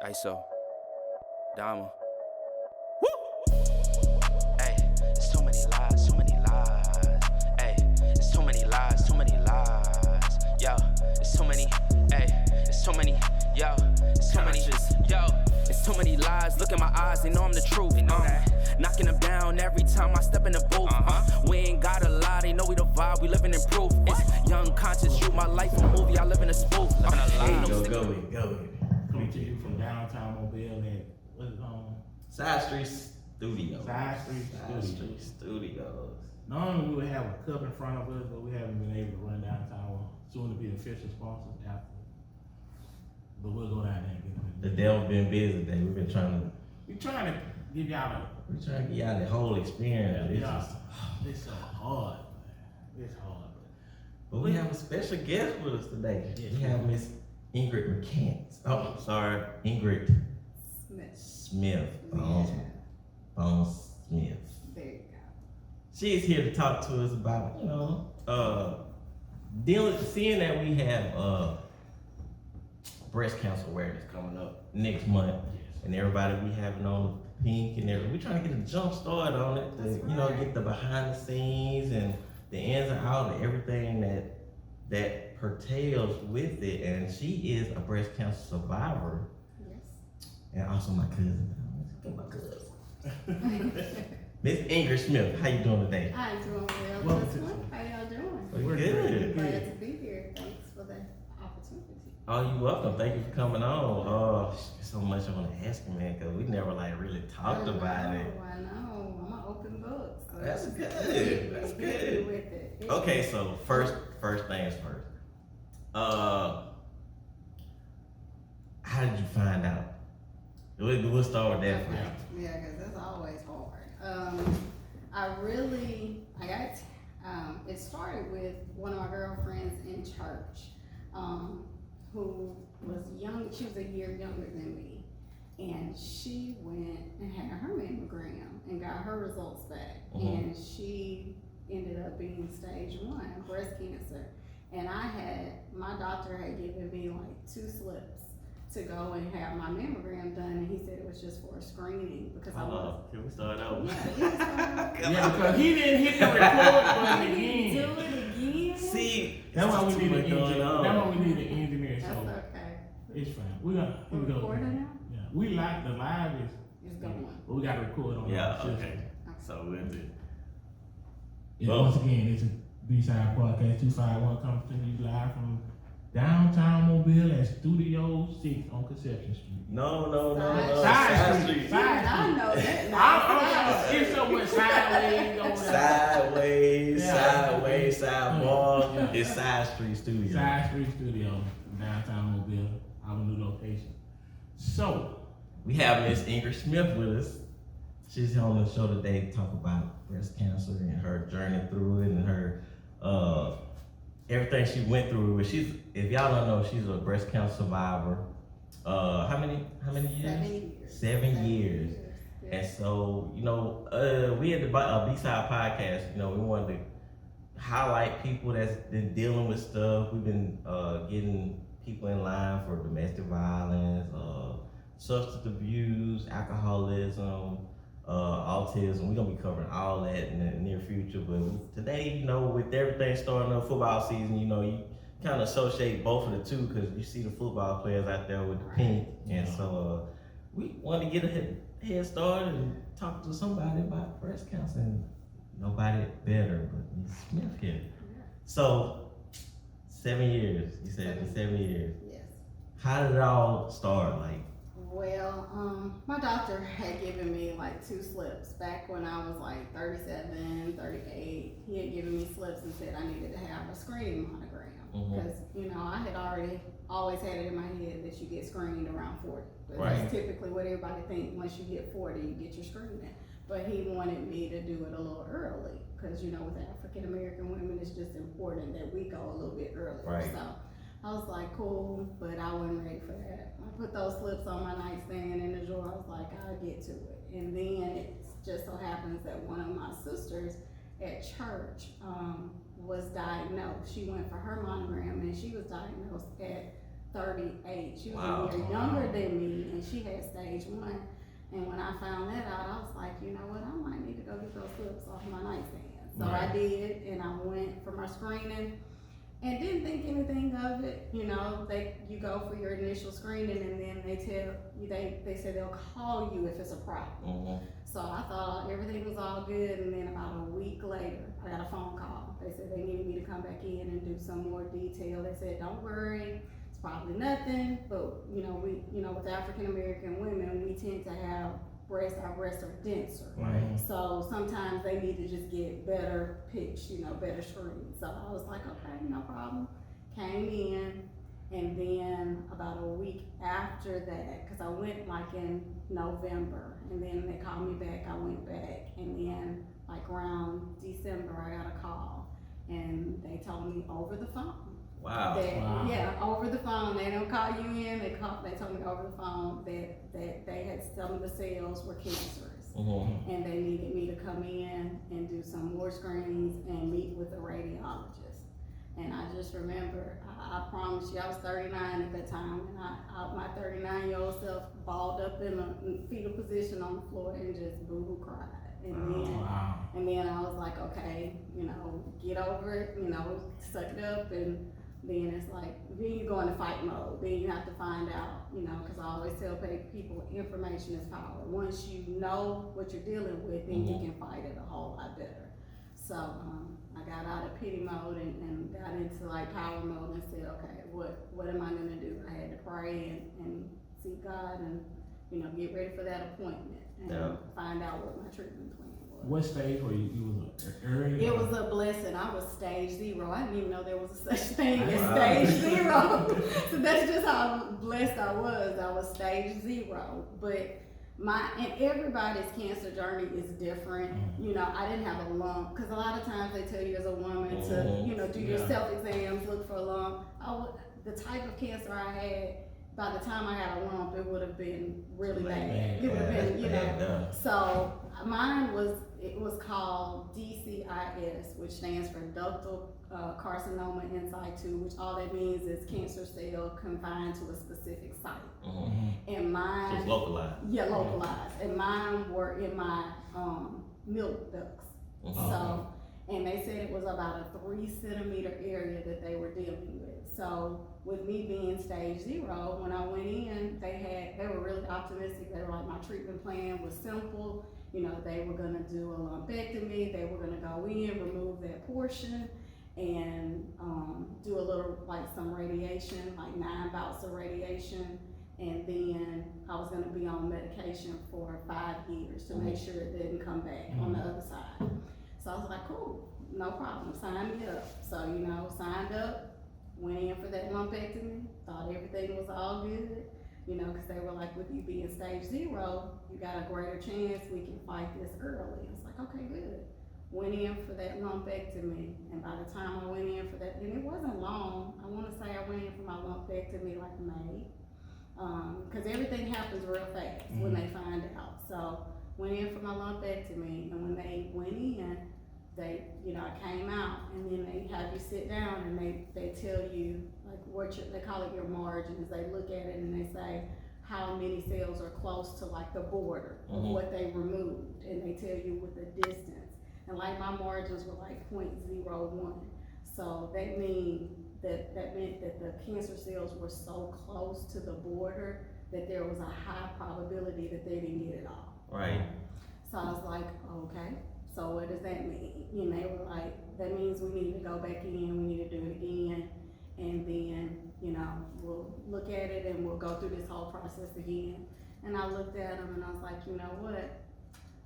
ISO, Dama. Woo! Hey, it's too many lies, too many lies. Hey, it's too many lies, too many lies. Yo, it's too many. Hey, it's too many. Yo, it's too many. Yo, it's too many lies. Look in my eyes, they know I'm the truth. Knocking them down every time I step in the booth. We ain't gotta lie, they know we the vibe, we living in proof. It's young conscious, shoot my life a movie, I live in a spoof. Go. Coming to you from downtown Mobile at what's it called? Side Street Studios. Side Street Studios. Normally we would have a cup in front of us, but we haven't been able to run downtown. Soon to be official sponsors after. But we'll go down there and get them. The devil been busy today. We've been trying to. We're trying to give y'all the whole experience. It's so hard, man. It's hard. But we have a special guest with us today. Yes, we have Miss Ingrid McCants. Oh, sorry, Ingrid Smith. Bone Smith. There you go. She's here to talk to us about, seeing that we have breast cancer awareness coming up next month, and everybody we having on pink and everything. We're trying to get a jump start on it to, get the behind the scenes and the ins and outs of everything that pertains with it. And she is a breast cancer survivor. Yes. And also my cousin. Miss Ingrid Smith, how you doing today? I'm doing well. Welcome This to one. How y'all doing? We're good. Glad to be here. Thanks for the opportunity. Oh, you're welcome. Thank you for coming on. So much I want to ask you, man, because we never really talked about it. I know. I'm an open book. So That's it's good. That's good. With it. Okay, so first things first. How did you find out? We'll start with that first. Yeah, because that's always hard. It started with one of my girlfriends in church, who was young. She was a year younger than me, and she went and had her mammogram and got her results back, and she ended up being stage 1 breast cancer. And my doctor had given me like 2 slips to go and have my mammogram done, and he said it was just for a screening because I was. Can we start over? Yeah, because he didn't hit the record button again. Do it again. See, That's why we need an engineer. on. That's why we need an engineer. That's So okay. it's fine. Here we go. Recording now? Yeah, we like the live is, It's going. but we got to record on. Yeah, our system. okay. So we'll do. Yeah, once again, it's a B-Side Podcast 251 comes to you live from downtown Mobile at Studio 6 on Conception Street. No. Side Street. I know that. It's so much sideways over there. Sideways, sidebar. Yeah. It's Side Street Studio. Side Street Studio, downtown Mobile, our new location. So, We have Miss Ingrid Smith with us. She's on the show today to talk about breast cancer and her journey through it and her everything she went through. If y'all don't know, she's a breast cancer survivor. How many years? 7 years. Yeah. And so, we at the B-Side Podcast, we wanted to highlight people that's been dealing with stuff. We've been getting people in line for domestic violence, substance abuse, alcoholism, autism. We're gonna be covering all that in the near future. But today, with everything starting up, football season, you kind of associate both of the two because you see the football players out there with the pink, and so we want to get a head start and talk to somebody about breast cancer, and nobody better but Ms. Smith here. Yeah. So 7 years, you said it's 7 years. Yes. How did it all start? Well, my doctor had given me like 2 slips back when I was like 37, 38. He had given me slips and said I needed to have a screening mammogram because I had always had it in my head that you get screened around 40. But that's typically what everybody thinks. Once you get 40, you get your screening. But he wanted me to do it a little early because with African American women, it's just important that we go a little bit earlier. Right. So I was like, cool, but I wasn't ready for that. I put those slips on my nightstand in the drawer. I was like, I'll get to it. And then it just so happens that one of my sisters at church was diagnosed. She went for her mammogram and she was diagnosed at 38. She was Wow. a year younger than me, and she had stage 1. And when I found that out, I was like, you know what, I might need to go get those slips off my nightstand. So I did, and I went for my screening and didn't think anything of it. You know, you go for your initial screening, and then they tell you, they say they'll call you if it's a problem. So I thought everything was all good, and then about a week later, I got a phone call. They said they needed me to come back in and do some more detail. They said, don't worry, it's probably nothing, but with African American women, we tend to have our breasts are denser. Right. So sometimes they need to just get better pitch, better screen. So I was like, okay, no problem. Came in, and then about a week after that, cause I went like in November, and then they called me back, I went back, and then like around December, I got a call, and they told me over the phone. Wow. Yeah, over the phone. They don't call you in. They told me over the phone that they had some of the cells were cancerous, and they needed me to come in and do some more screenings and meet with a radiologist. And I just remember, I promise you, I was 39 at that time, and my 39-year-old self balled up in a fetal position on the floor and just boo-hoo cried. And then I was like, okay, get over it, suck it up, and then it's like, then you go into fight mode. Then you have to find out, because I always tell people information is power. Once you know what you're dealing with, then you can fight it a whole lot better. So I got out of pity mode and got into like power mode and said, okay, what am I gonna do? I had to pray and seek God and, get ready for that appointment and find out what my treatment plan was. What stage were you was early? It was a blessing. I was stage 0. I didn't even know there was a such thing as stage 0. So that's just how blessed I was. I was stage 0. But and everybody's cancer journey is different. I didn't have a lump, because a lot of times they tell you as a woman to, do your self-exams, look for a lump. The type of cancer I had, by the time I had a lump, it would have been really bad. It would have been, So mine was called DCIS, which stands for ductal carcinoma in situ, which all that means is cancer cell confined to a specific site. And mine, so it's localized. Yeah, localized. And mine were in my milk ducts. So, and they said it was about a 3-centimeter area that they were dealing with. So with me being stage 0, when I went in, they were really optimistic. They were like, my treatment plan was simple. They were gonna do a lumpectomy. They were gonna go in, remove that portion, and do a little, like some radiation, like 9 bouts of radiation. And then I was gonna be on medication for 5 years to make sure it didn't come back on the other side. So I was like, cool, no problem, sign me up. So, signed up, went in for that lumpectomy, thought everything was all good, because they were like, with you being stage 0, you got a greater chance we can fight this early. It's like, okay, good. Went in for that lumpectomy, and by the time I went in for that, and it wasn't long, I wanna say I went in for my lumpectomy like May, because everything happens real fast when they find out. So, went in for my lumpectomy, and when they went in, they, I came out, and then they have you sit down, and they tell you, like, they call it your margins. They look at it and they say how many cells are close to like the border of what they removed, and they tell you with the distance. And like my margins were like 0.01. So that meant that the cancer cells were so close to the border that there was a high probability that they didn't get it all. Right. So I was like, okay, so what does that mean? They were like, that means we need to go back in, we need to do it again, and then, we'll look at it and we'll go through this whole process again. And I looked at them and I was like, you know what?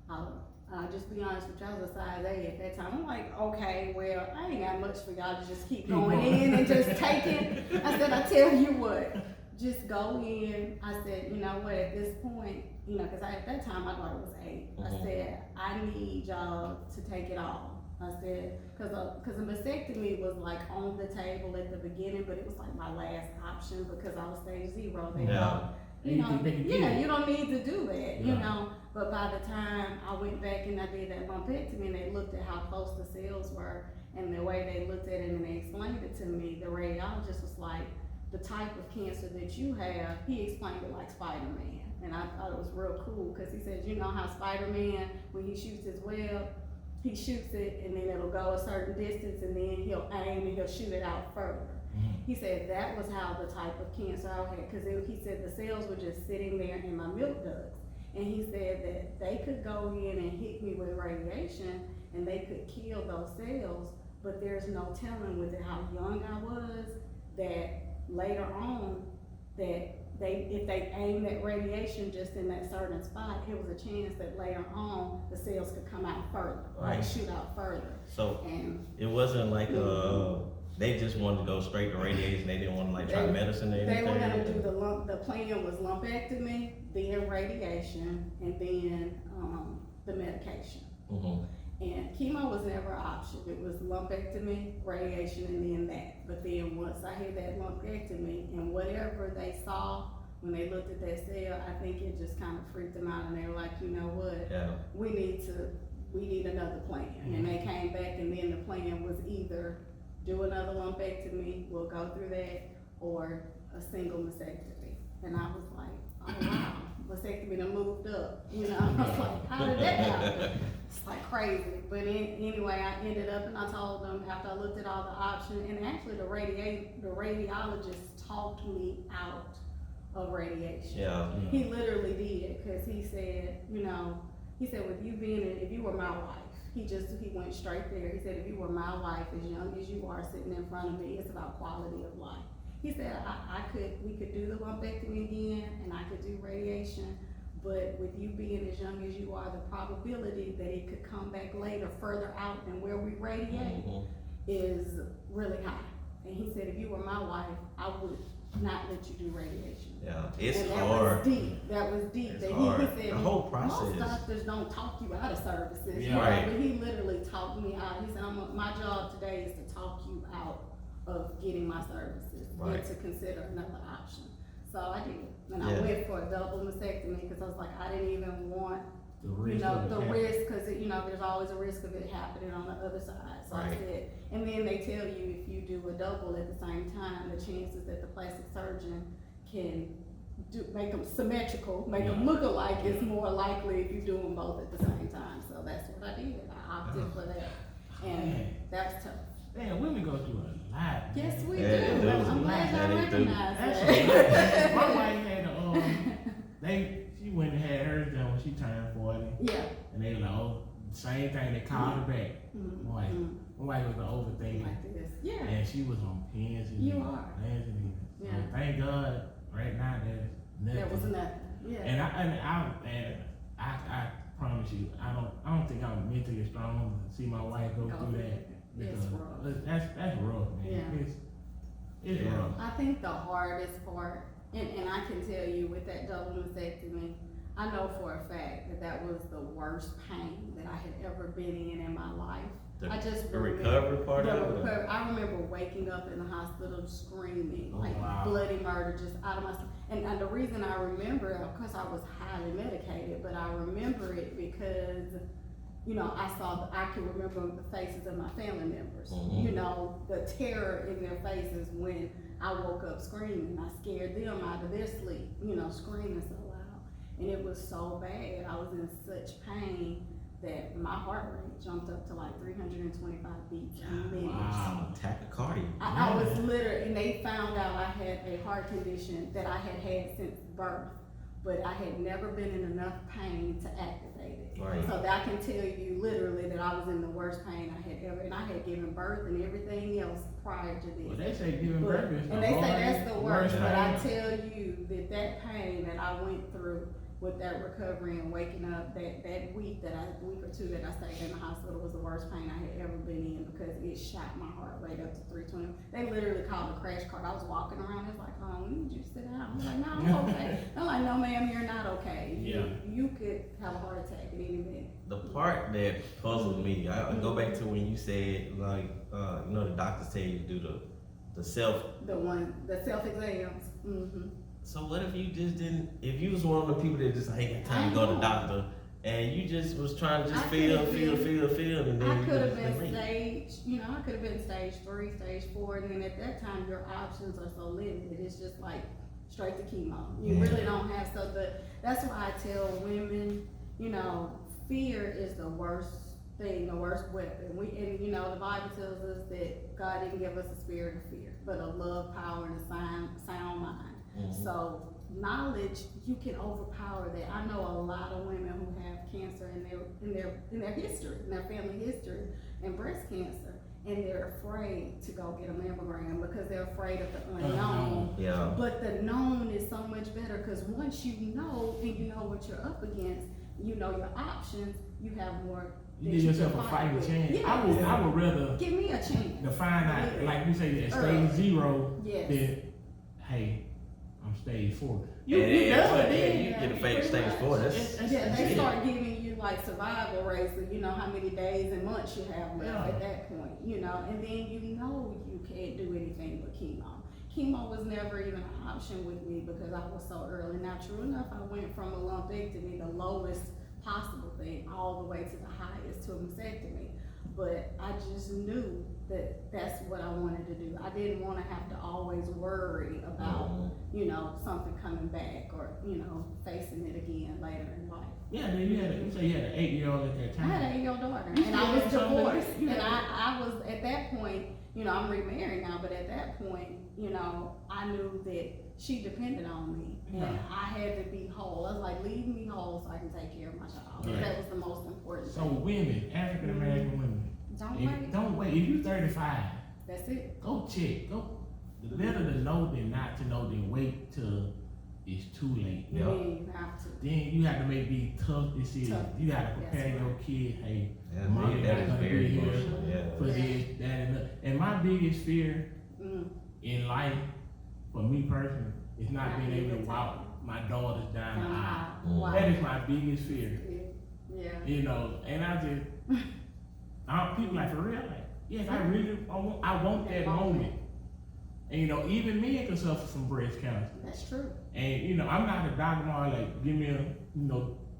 I'll just be honest with you, I was a size 8 at that time. I'm like, okay, well, I ain't got much for y'all to just keep going in and just taking. I said, I tell you what, just go in. I said, you know what, at this point, because at that time my daughter was 8. I said, I need y'all to take it all. I said, because a mastectomy was like on the table at the beginning, but it was like my last option because I was stage 0. They go, you don't need to do that, But by the time I went back and I did that lumpectomy, and they looked at how close the cells were, and the way they looked at it and they explained it to me, the radiologist was like, the type of cancer that you have, he explained it like Spider-Man. And I thought it was real cool because he said, you know how Spider-Man, when he shoots his web, he shoots it and then it'll go a certain distance and then he'll aim and he'll shoot it out further. He said that was how the type of cancer I had, because he said the cells were just sitting there in my milk ducts. And he said that they could go in and hit me with radiation and they could kill those cells, but there's no telling with how young I was that later on that if they aimed that radiation just in that certain spot, it was a chance that later on the cells could come out further, like shoot out further. So and it wasn't like they just wanted to go straight to radiation. They didn't want to like try medicine or anything. They were gonna do the plan was lumpectomy, then radiation, and then the medication. And chemo was never an option. It was lumpectomy, radiation, and then that. But then once I had that lumpectomy and whatever they saw when they looked at that cell, I think it just kind of freaked them out, and they were like, you know what? Yeah. We need another plan. And they came back, and then the plan was either do another lumpectomy, we'll go through that, or a single mastectomy. And I was like, oh wow, mastectomy done moved up. You know, I was like, how did that happen? It's like crazy. But anyway, I ended up, and I told them after I looked at all the options, and actually the radiologist talked me out of radiation. Yeah. He literally did, because he said, you know, he said, with you if you were my wife, he went straight there. He said, if you were my wife, as young as you are sitting in front of me, it's about quality of life. He said, we could do the lumpectomy again, and I could do radiation, but with you being as young as you are, the probability that it could come back later, further out than where we radiate, is really high. And he said, if you were my wife, I would not let you do radiation. Yeah, it's and that hard. Was deep. That was deep. It's that hard. He said, the whole process. Most doctors don't talk you out of services. Yeah. Right. But he literally talked me out. He said, my job today is to talk you out of getting my services and to consider another option. So I did. And I went for a double mastectomy because I was like, I didn't even want the risk, because there's always a risk of it happening on the other side. So I said, and then they tell you if you do a double at the same time, the chances that the plastic surgeon can make them symmetrical, make them look alike, is more likely if you do them both at the same time. So that's what I did. I opted for that, and that's tough. Damn, women go through a lot. Yes, we Yeah, do. they do. I'm glad Yeah, y'all they do. recognize That's that. my wife had she went and had hers done when she turned 40. Yeah. And they were like, oh, same thing, they called her back. My wife was an overthinker. Like this. Yeah. And she was on pins and You are. pins and Yeah. so thank God right now there's nothing. There was nothing. Yeah. And I promise you, I don't think I'm mentally strong to see my wife go through that. It's rough. That's rough, man. Yeah. It's rough. I think the hardest part, and I can tell you with that double mastectomy, I know for a fact that was the worst pain that I had ever been in my life. The recovery part of it? I remember waking up in the hospital screaming, wow. bloody murder, just out of my, and the reason I remember it, of course I was highly medicated, but I remember it because, I can remember the faces of my family members, the terror in their faces when I woke up screaming. I scared them out of their sleep, screaming so loud. And it was so bad. I was in such pain that my heart rate jumped up to like 325 beats a minute. Wow, tachycardia. I was literally, and they found out I had a heart condition that I had had since birth, but I had never been in enough pain to activate it. Right. So that I can tell you literally that I was in the worst pain I had ever, and I had given birth and everything else prior to this. Well, they say giving birth is and they say that's the worst, but I pain. tell you that pain that I went through with that recovery and waking up, that week or two that I stayed in the hospital was the worst pain I had ever been in, because it shot my heart rate up to 320. They literally called a crash cart. I was walking around, it's like, oh, we need you to sit down. I'm like, no, I'm okay. I'm like, no ma'am, you're not okay. You could have a heart attack at any minute. The part that puzzled me, I go back to when you said, like, the doctors tell you to do the self. The self-exams. So what if you just didn't, if you was one of the people that just ain't got time to go to the doctor, and you just was trying to just I feel, could've and then I you could have just been went late. I could have been stage 3, stage 4, and then at that time your options are so limited. It's just like straight to chemo. You Yeah. really don't have stuff. But that's why I tell women, fear is the worst thing, the worst weapon. The Bible tells us that God didn't give us a spirit of fear, but of love, power, and a sound mind. Mhm. So knowledge, you can overpower that. I know a lot of women who have cancer in their history, in their family history, and breast cancer, and they're afraid to go get a mammogram because they're afraid of the unknown. Yeah. But the known is so much better because once you know and you know what you're up against, you know your options, you have more. You that give yourself can a fight fighting with. chance. Yeah. I would rather Give me a chance. to find out, Yeah. like we say, at Early. stage 0, Yes. then, hey, I'm stage 4. You then, get a fake pretty stage much. 4. That's Yeah, they it. start giving you like survival rates of how many days and months you have left Yeah. at that point, and then you can't do anything but chemo. Chemo was never even an option with me because I was so early. Now, true enough, I went from a lumpectomy, the lowest possible thing, all the way to the highest, to a mastectomy. But I just knew that that's what I wanted to do. I didn't want to have to always worry about, something coming back or, facing it again later in life. Yeah, then you say you had an 8-year-old at that I time. had an 8-year-old daughter, You and still I was had something to divorced, do. and I was at that point. I'm remarried now, but at that point, I knew that she depended on me, and Yeah. I had to be whole. I was like, leave me whole so I can take care of my child. Right. That was the most important So thing. women, African American women, don't wait. If you're 35, That's it. go check. Go. The better to know than not to know than wait till it's too late. Yeah. Then you have to. Then you have to make these tough decisions. Tough. You gotta prepare That's your right. kid. Hey, Yeah, mommy that not is gonna very be here emotional. Yeah. for this, that, and that. And my biggest fear Mm. in life, for me personally, is not Not being being able to able to walk my daughters down the aisle. Wow. That is my biggest fear. Yeah. And I just, people like, for real, like, yes, I want that moment. And even men can suffer from breast cancer. That's true. And I'm not a doctor, like, give me a,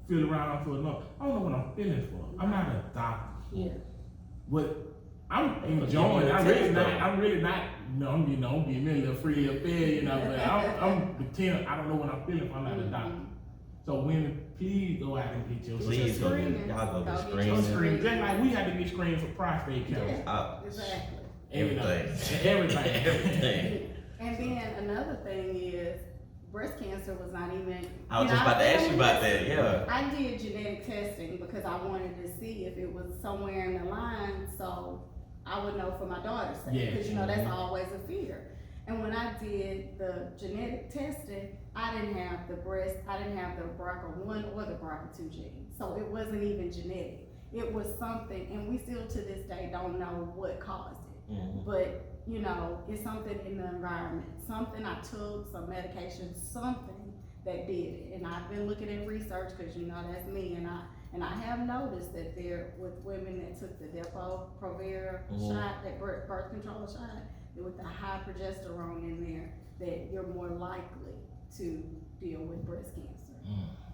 feel around for enough. I don't know what I'm feeling for. I'm not a doctor. Yeah. But I'm enjoying it. I'm really not, I'm getting me a little free up there, but I'm pretending I don't know what I'm feeling for. I'm not a doctor. So women, please go out and get your Please go screening. get, y'all go get Go get Go your screened. screen. Just like we had to get screened for prostate cancer. Yeah. Exactly. Everything. Everything. Everything. And then another thing is breast cancer was not even. I was just about to ask you about that. Yeah. I did genetic testing because I wanted to see if it was somewhere in the line, so I would know for my daughter's sake. Yeah. Because that's always a fear. And when I did the genetic testing, I didn't have the BRCA1 or the BRCA2 gene, so it wasn't even genetic. It was something, and we still to this day don't know what caused it. Mhm. But it's something in the environment, something I took, some medication, something that did it. And I've been looking at research because that's me, and I have noticed that there with women that took the Depo-Provera shot, that birth control shot, that with the high progesterone in there, that you're more likely to deal with breast cancer.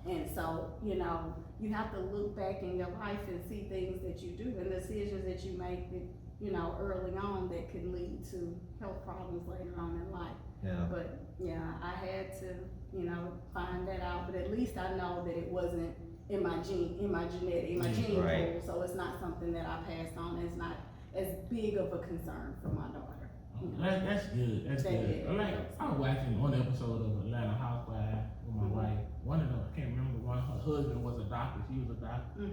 And so, you have to look back in your life and see things that you do and decisions that you make that, early on that can lead to health problems later on in life. Yeah. But I had to, find that out. But at least I know that it wasn't in my gene pool. Right. So it's not something that I passed on. It's not as big of a concern for my daughter. That's good. That's good. Like, I was watching one episode of Atlanta Housewives with my wife. One of them, I can't remember one. Her husband was a doctor. She was a doctor.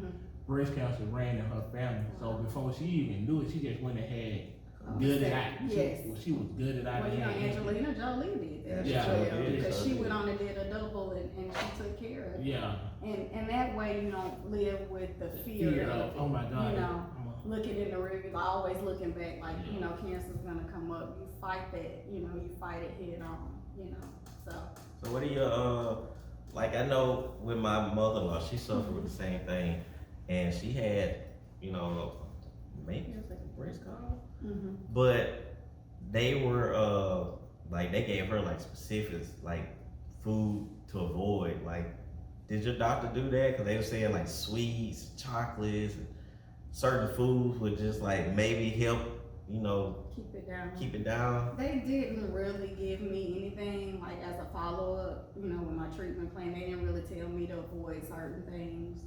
Breast cancer ran in her family. So before she even knew it, she just went and had good it out. Yes. She was good it out. Well, Angelina Jolie did that. Yeah. Because she went on and did a double and she took care of it. Yeah. And that way you don't live with the fear of, oh my God. looking in the rearview, always looking back, like, cancer's gonna come up. You fight that, you fight it head on, So what do you, like I know with my mother-in-law, she suffered with the same thing. And she had, maybe it was like a breast cancer. But they were, like they gave her like specifics, like food to avoid, like Did your doctor do that? Because they were saying like sweets, chocolates, and certain foods would just like maybe help, keep it down. keep it down. They didn't really give me anything like as a follow up, with my treatment plan. They didn't really tell me to avoid certain things,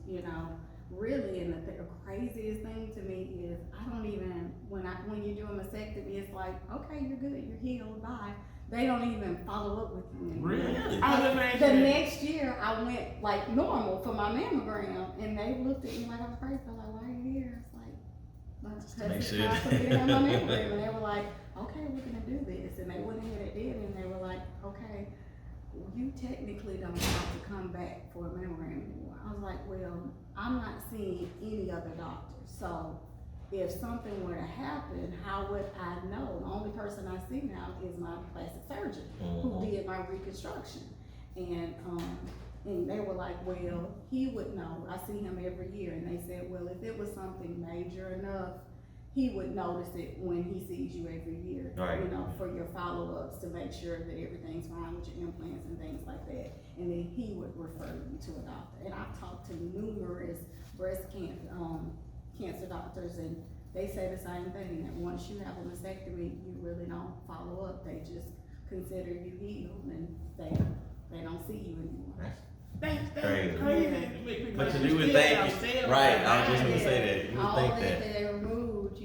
Really, and the craziest thing to me is I don't even when you do a mastectomy, it's like, okay, you're good, you're healed, bye. They don't even follow up with you anymore. Really? The next year I went like normal for my mammogram, and they looked at me like I was crazy. I was like, why are you here? It's like, Make because sure. I couldn't have my mammogram, and they were like, okay, we're gonna do this, and they went ahead and did, and they were like, okay, you technically don't have to come back for a mammogram anymore. I was like, well, I'm not seeing any other doctor, so if something were to happen, how would I know? The only person I see now is my plastic surgeon who did my reconstruction, and they were like, well, he would know. I see him every year, and they said, well, if it was something major enough, he would notice it when he sees you every year, Right. For your follow-ups to make sure that everything's fine with your implants and things like that. And then he would refer you to a doctor. And I've talked to numerous breast cancer doctors, and they say the same thing, that once you have a mastectomy, you really don't follow up. They just consider you healed, and they don't see you anymore. That's Crazy. crazy. But you would think, right? I was just gonna say that. You would All think that that. they removed,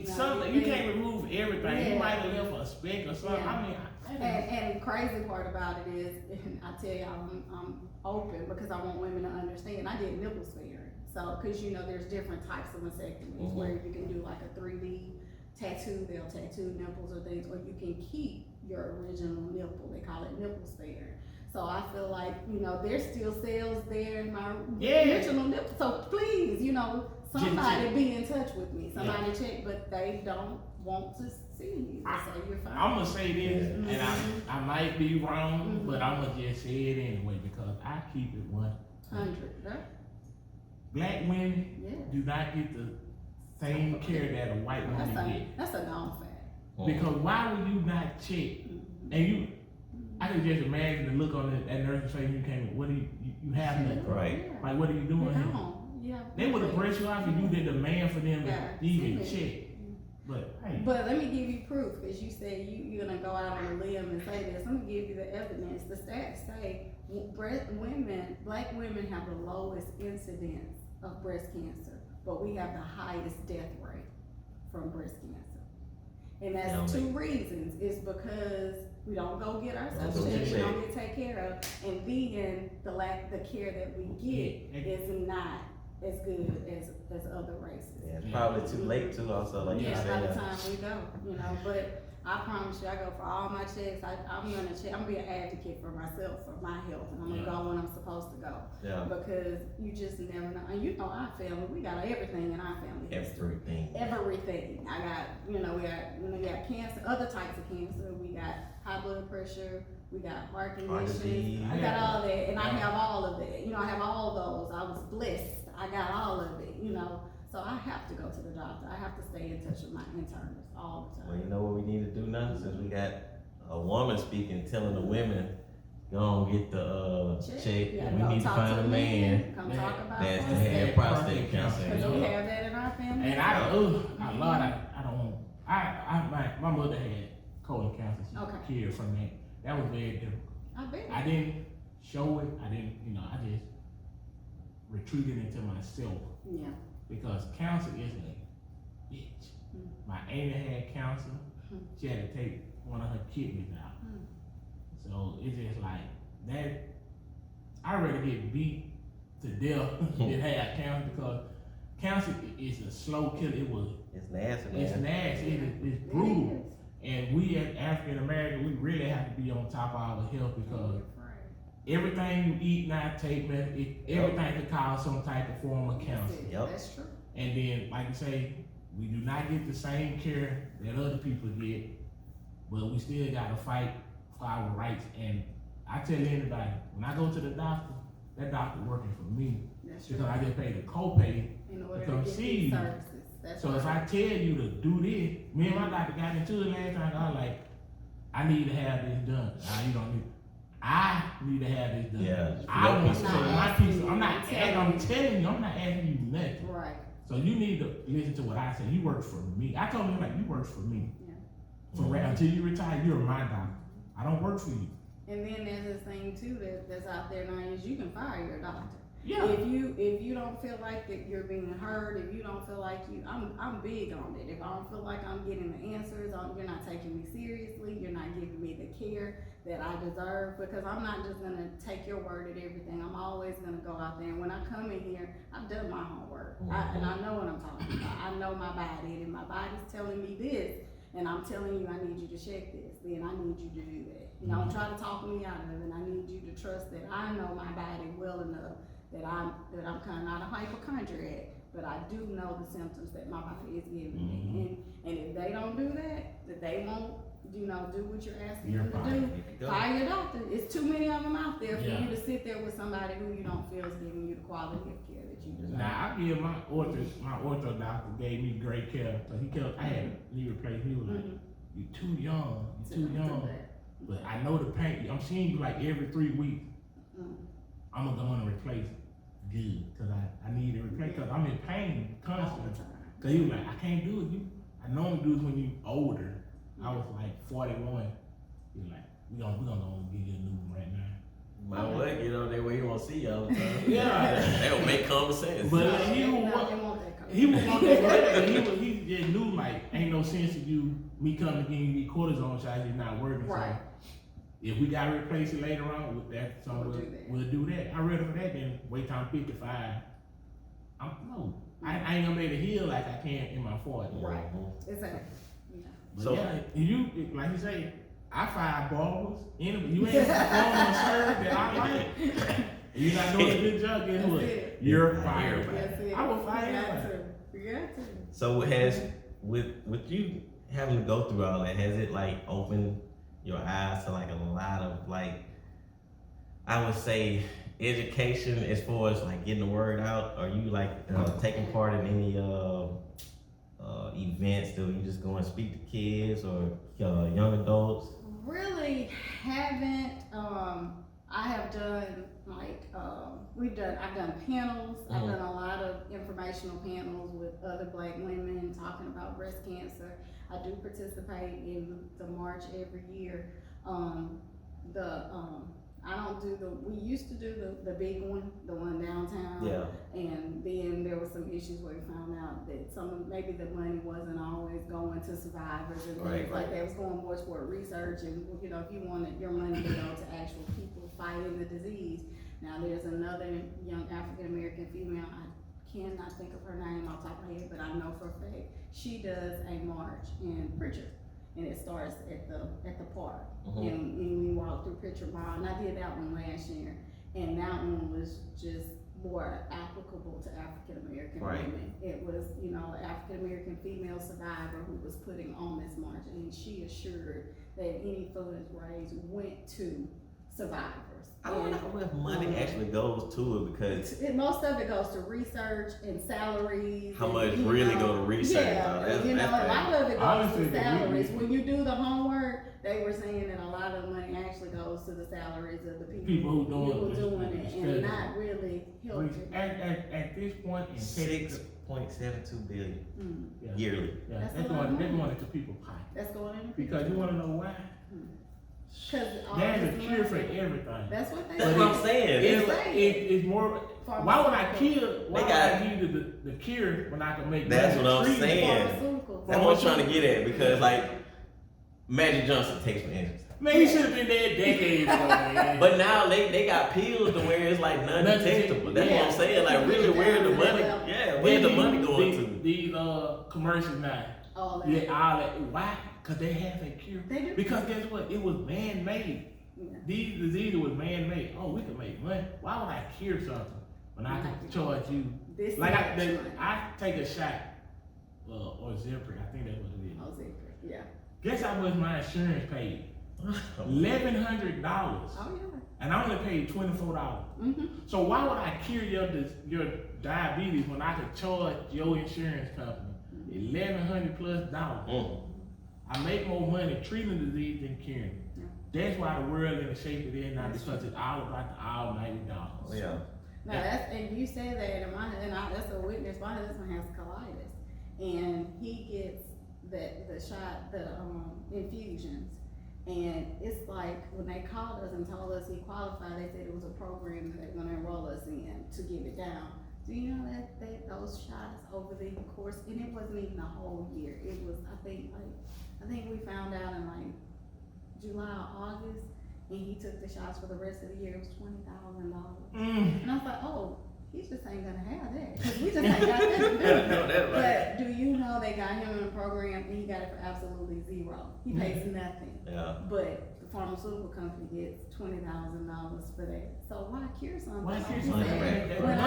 Something you can't remove everything. Yeah. You might have left a speck or something. Yeah. I mean, And the crazy part about it is, and I tell you, I'm open because I want women to understand. I did nipple sparing, so because there's different types of mastectomies where you can do like a 3D tattoo. They'll tattoo nipples or things, or you can keep your original nipple. They call it nipple sparing. So I feel like there's still cells there in my original nipple. So please, somebody be in touch with me. Somebody check, but they don't want to see you. They say you're fine. I'm gonna say this, and I might be wrong, but I'm gonna just say it anyway because I keep it 100. Right? Black women do not get the same care that a white woman get. That's a known fact. Because why would you not check? And I can just imagine the look on that nurse's face when you came in. What do you have nothing? Right. Like, what are you doing here? Yeah. They would have brushed you off if you did demand for them to even check. But hey. But let me give you proof, because you said you're gonna go out on a limb and say this. Let me give you the evidence. The stats say black women have the lowest incidence of breast cancer, but we have the highest death rate from breast cancer. And that's two reasons. It's because we don't go get ourselves checked, we don't get taken care of, and then the care that we get is not as good as other races. Yeah, it's probably too late too. Also, like you said. By the time we go, But I promise you, I go for all my checks. I'm gonna check. I'm gonna be an advocate for myself, for my health, and I'm gonna go when I'm supposed to go. Yeah. Because you just never know. And our family, we got everything in our family. Everything. Everything. I got, we got cancer, other types of cancer. We got high blood pressure. We got heart conditions. I got all that, and I have all of that. I have all those. I was blessed. I got all of it. So I have to go to the doctor. I have to stay in touch with my internist all the time. Well, you know what we need to do now, since we got a woman speaking, telling the women, go and get the check, and we need to find a man Come talk about that's to prostate. have prostate cancer. Because we have that in our family. And I don't want. My mother had colon cancer. She cured from that. That was very difficult. I bet. I didn't show it. I didn't. I just retreated into myself. Yeah. Because cancer is a bitch. My auntie had cancer. She had to take one of her kidneys out. So it's just like that. I'd rather get beat to death than have cancer, because cancer is a slow killer. It's nasty, man. It's nasty. It's brutal. And we as African Americans, we really have to be on top of our health, because everything you eat now, everything could cause some type of form of cancer. That's true. And then, like you say, we do not get the same care that other people get, but we still gotta fight for our rights. And I tell anybody, when I go to the doctor, that doctor working for me. That's because true. I just pay the copay In order to come to get see these you. services. That's So if I tell you to do this, me and my doctor got into it last time. I was like, I need to have this done. Nah, you don't need. I need to have this done. Yeah. I want piece to of say mind. my piece. I'm telling telling you, I'm not asking you nothing. Right. So you need to listen to what I say. You work for me. I told him like you work for me. Yeah. Until you retire, you're my doctor. I don't work for you. And then there's this thing too that's out there now is you can fire your doctor. Yeah. If you don't feel like that you're being heard, if you don't feel like I'm big on it. If I don't feel like I'm getting the answers, you're not taking me seriously, you're not giving me the care that I deserve, because I'm not just gonna take your word at everything. I'm always gonna go out there, and when I come in here, I've done my homework, and I know what I'm talking about. I know my body, and if my body's telling me this, and I'm telling you I need you to check this, then I need you to do that. You know, don't try to talk me out of it. I need you to trust that I know my body well enough that I'm kind of not a hypochondriac, but I do know the symptoms that my body is giving me. And if they don't do that they won't, do what you're asking them to do, fire your doctor. It's too many of them out there for you to sit there with somebody who you don't feel is giving you the quality of care that you deserve. Now I give my ortho doctor gave me great care. So I had knee replaced. He was like, "You too young, But I know the pain. I'm seeing you like every 3 weeks. I'm gonna go and replace it. Good, cause I need to replace. Cause I'm in pain constantly. Cause he was like, I can't do it. I normally do it when you older. I was like 41. He was like, we gonna go and give you a new one right now. My leg, that way he won't see you all the time. Yeah. They don't make common sense. But he was on that way. He just knew like ain't no sense of me coming to give you cortisone shots. It's not working. Right. So if we gotta replace it later on with that, we'll do that. I read for that. Then wait till I'm 55. I ain't gonna be able to heal like I can in my 40s. Right. Exactly. But So you like you say, I fire barbers. You ain't performing a service that I like. You're not doing a good job. Guess what? You're fired. I will fire you. You got to. So with you having to go through all that, has it like opened your eyes to like a lot of like, I would say, education as far as like getting the word out? Are you like taking part in any events? Do you just go and speak to kids or young adults? Really haven't. I have done I've done panels. I've done a lot of informational panels with other Black women talking about breast cancer. I do participate in the march every year. I don't do we used to do the big one, the one downtown. Yeah. And then there were some issues where we found out that maybe the money wasn't always going to survivors and things like that. It was going more toward research and, if you wanted your money to go to actual people fighting the disease. Now there's another young African-American female, I cannot think of her name off the top of my head, but I know for a fact she does a march in Pritchard. And it starts at the park, and we walk through Pritchard Mall. And I did that one last year, and that one was just more applicable to African American women. It was, an African American female survivor who was putting on this march, and she assured that any funds raised went to survivors. I wonder how much money actually goes to it, because most of it goes to research and salaries. How much really go to research? Yeah, that's a lot of it goes to salaries. When you do the homework, they were saying that a lot of the money actually goes to the salaries of the people who doing it, and not really helping. At this point, in $6.72 billion yearly. Yeah, they're going into people's pockets. That's going in. Because you want to know why? There's a cure for everything. That's what That's what I'm saying. It's more. Why would I kill? Why would I give you the cure when I can make? That's what I'm saying. That's what I'm trying to get at, because like Magic Johnson takes for instance. Man, he should have been there decades ago, man. But now they got pills to where it's like non-detectable. That's what I'm saying. Like really, where the money? Yeah, where's the money going to? These commercials now. All that. Why? Because they have a cure. They do. Because guess what? It was man-made. Yeah. These diseases was man-made. Oh, we can make money. Why would I cure something when I can charge you? Like I take a shot, or Zipper. I think that's what it is. Oh, Zipper. Yeah. Guess how much my insurance paid? $1,100. Oh yeah. And I only paid $24. So why would I cure your diabetes when I could charge your insurance company $1,100+ plus? I make more money treating the disease than curing. That's why the world in the shape it is now, because it's all about the almighty dollar. Oh, yeah. No, and you said that, that's a witness. My husband has colitis, and he gets the shot, the infusions, and it's like when they called us and told us he qualified, they said it was a program that they're gonna enroll us in to get it down. Do you know that those shots over the course, and it wasn't even a whole year. It was, I think we found out in like July or August, and he took the shots for the rest of the year. It was $20,000. And I was like, oh, he just ain't gonna have that, cause we just ain't got that to do. But do you know they got him in a program and he got it for absolutely zero? He pays nothing. Yeah. But the pharmaceutical company gets $20,000 for that. So why cure something? Why cure When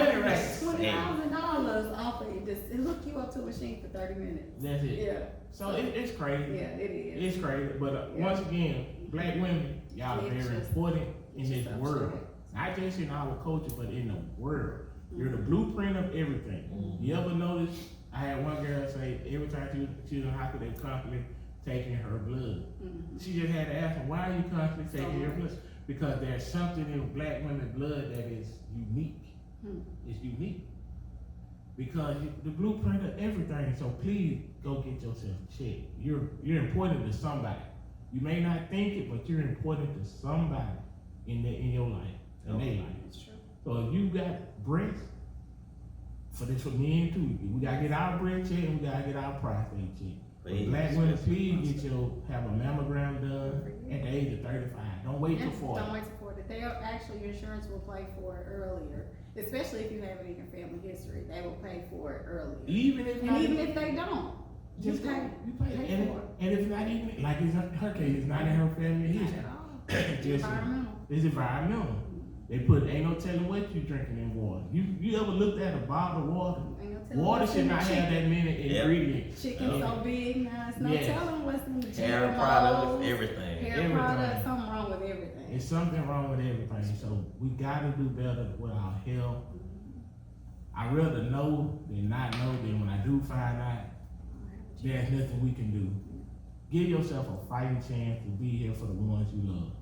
something? I get $20,000 off of it, it hook you up to a machine for 30 minutes. That's it. Yeah. So it's crazy. Yeah, it is. It's crazy. But once again, black women, y'all are very important in this world. Not just in our culture, but in the world. You're the blueprint of everything. You ever notice? I had one girl say every time she was in hospital, they constantly taking her blood. She just had to ask her, why are you constantly taking your blood? Because there's something in black women's blood that is unique. It's unique. Because the blueprint of everything. So please go get yourself checked. You're important to somebody. You may not think it, but you're important to somebody in your life, in their life. That's true. So if you got breasts, for men too, we gotta get our breast checked and we gotta get our prostate checked. Black women, please have a mammogram done at the age of 35. Don't wait till 40. Don't wait till 40. Your insurance will pay for it earlier. Especially if you have it in your family history, they will pay for it earlier. Even if they don't, just you pay for it. And if not even, like in her case, it's not in her family history. It's environmental. It's environmental. They ain't no telling what you drinking in water. You ever looked at a bottle of water? Water should not have that many ingredients. Chicken so big now, it's no telling what's in the hair products, everything. Hair products, something wrong with everything. There's something wrong with everything. So we gotta do better with our health. I rather know than not know. Then when I do find out, there's nothing we can do. Give yourself a fighting chance to be here for the ones you love.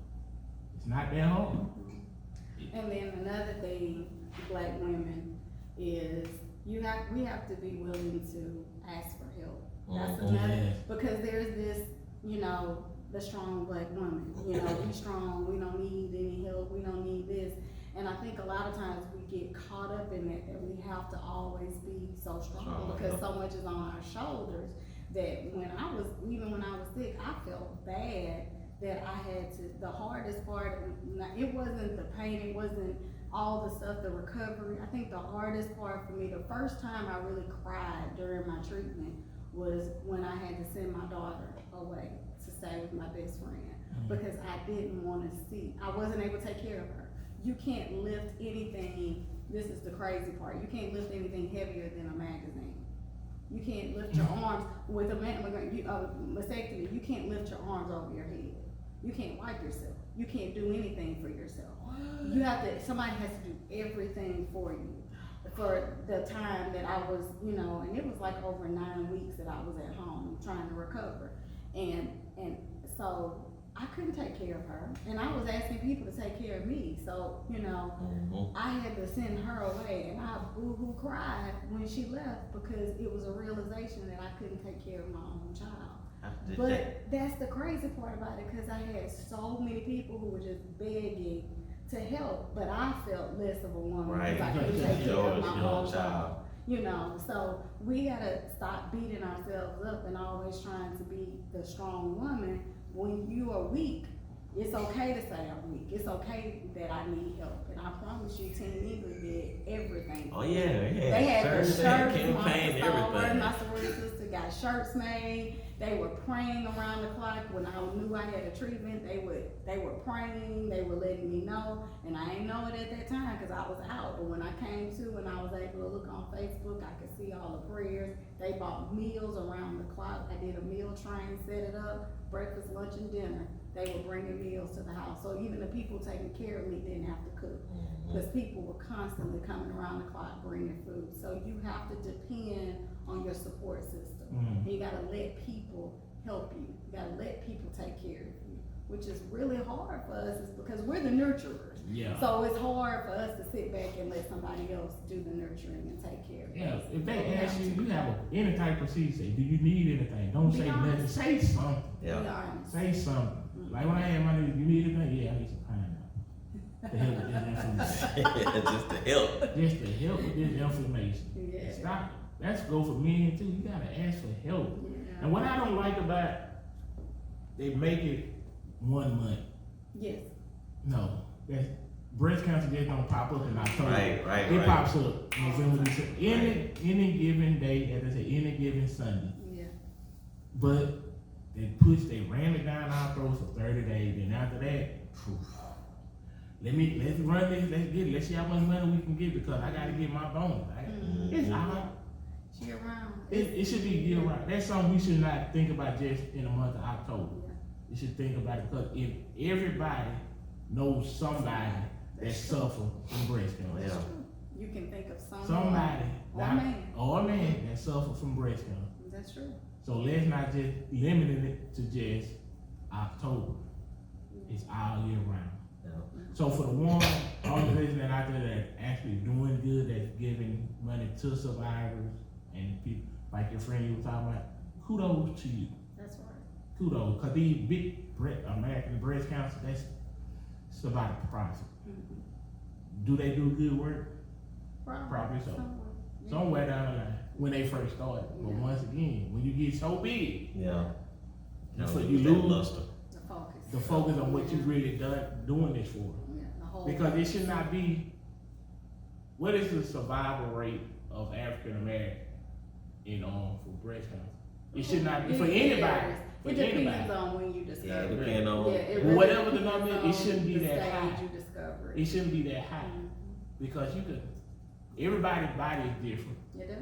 It's not that hard. And then another thing, black women, is we have to be willing to ask for help. That's another, because there's this, the strong black woman, we strong, we don't need any help, we don't need this. And I think a lot of times we get caught up in that we have to always be so strong because so much is on our shoulders that when I was sick, I felt bad that I had to, the hardest part, it wasn't the pain, it wasn't all the stuff, the recovery. I think the hardest part for me, the first time I really cried during my treatment was when I had to send my daughter away to stay with my best friend because I didn't want to see, I wasn't able to take care of her. You can't lift anything, this is the crazy part, you can't lift anything heavier than a magazine. You can't lift your arms with a mastectomy, you can't lift your arms over your head. You can't wipe yourself. You can't do anything for yourself. Somebody has to do everything for you. For the time that I was, and it was like over 9 weeks that I was at home trying to recover. And so I couldn't take care of her. And I was asking people to take care of me. So, I had to send her away, and I boo-hoo cried when she left because it was a realization that I couldn't take care of my own child. But that's the crazy part about it, because I had so many people who were just begging to help, but I felt less of a woman because I couldn't take care of my own child. So we gotta stop beating ourselves up and always trying to be the strong woman. When you are weak, it's okay to say I'm weak. It's okay that I need help. And I promise you, Team Eagle did everything. Oh yeah, they had the shirts, campaign, everything. My sorority sister got shirts made. They were praying around the clock. When I knew I had a treatment, they were praying. They were letting me know, and I didn't know it at that time because I was out. But when I came to and I was able to look on Facebook, I could see all the prayers. They bought meals around the clock. I did a meal train, set it up, breakfast, lunch, and dinner. They were bringing meals to the house. So even the people taking care of me didn't have to cook because people were constantly coming around the clock bringing food. So you have to depend on your support system. And you gotta let people help you. You gotta let people take care of you. which is really hard for us, is because we're the nurturers. Yeah. So it's hard for us to sit back and let somebody else do the nurturing and take care of it. Yeah, if they ask you, you have any type of seed, say, do you need anything? Don't say nothing. Say something. Yeah. Say something. Like when I had my nigga, you need anything? Yeah, I need some pineapple. To help with this information. Just to help. Just to help with this information. Yeah. Stop. That's go for men too. You gotta ask for help. Yeah. And what I don't like about, they make it 1 month. Yes. No, that's breast cancer just don't pop up in October. Right. It pops up November, December, any given day, as I say, any given Sunday. Yeah. But they ram it down our throats for 30 days, and after that, phew, let's run this, let's get it, let's see how much money we can get because I gotta get my bonus. It's all. Year round. It should be year round. That's something we should not think about just in the month of October. Yeah. You should think about it because if everybody knows somebody that suffer from breast cancer. Yeah. You can think of Somebody or a man that suffer from breast cancer. That's true. So let's not just limit it to just October. It's all year round. Yeah. So for the one organization that out there that actually doing good, that's giving money to survivors and people like your friend you were talking about, kudos to you. That's right. Kudos, because these big American breast cancer, it's about a profit. Do they do good work? Probably so. Somewhere down the line, when they first started. But once again, when you get so big, Yeah. you lose luster. the focus on what you really doing this for. Yeah, the whole Because it should not be, what is the survival rate of African American for breast cancer? It should not be for anybody. It depends on when you discover Yeah, it. depending on whatever the number is, it shouldn't be the that stage high. you discover It shouldn't be that high because everybody's body is different. It does.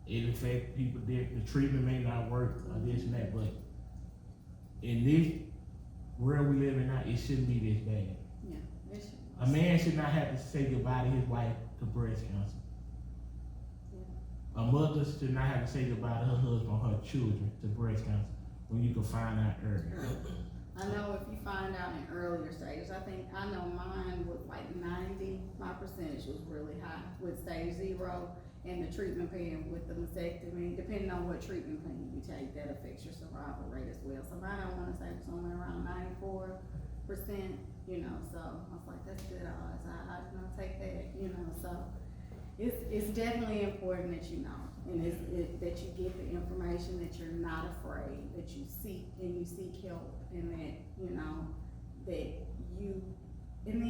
It affects people different. The treatment may not work or this and that, but in this world we live in now, it shouldn't be this bad. Yeah, it should. A man should not have to say goodbye to his wife to breast cancer. A mother should not have to say goodbye to her husband or her children to breast cancer when you can find out early. I know if you find out in earlier stages, I know mine was like 90, my percentage was really high with stage 0 and the treatment plan with the mastectomy, depending on what treatment plan you take, that affects your survival rate as well. So mine, I wanna say was somewhere around 94%, so I was like, that's good odds, I'm gonna take that, so. It's definitely important that you know, and that you get the information, that you're not afraid, that you seek help, and that then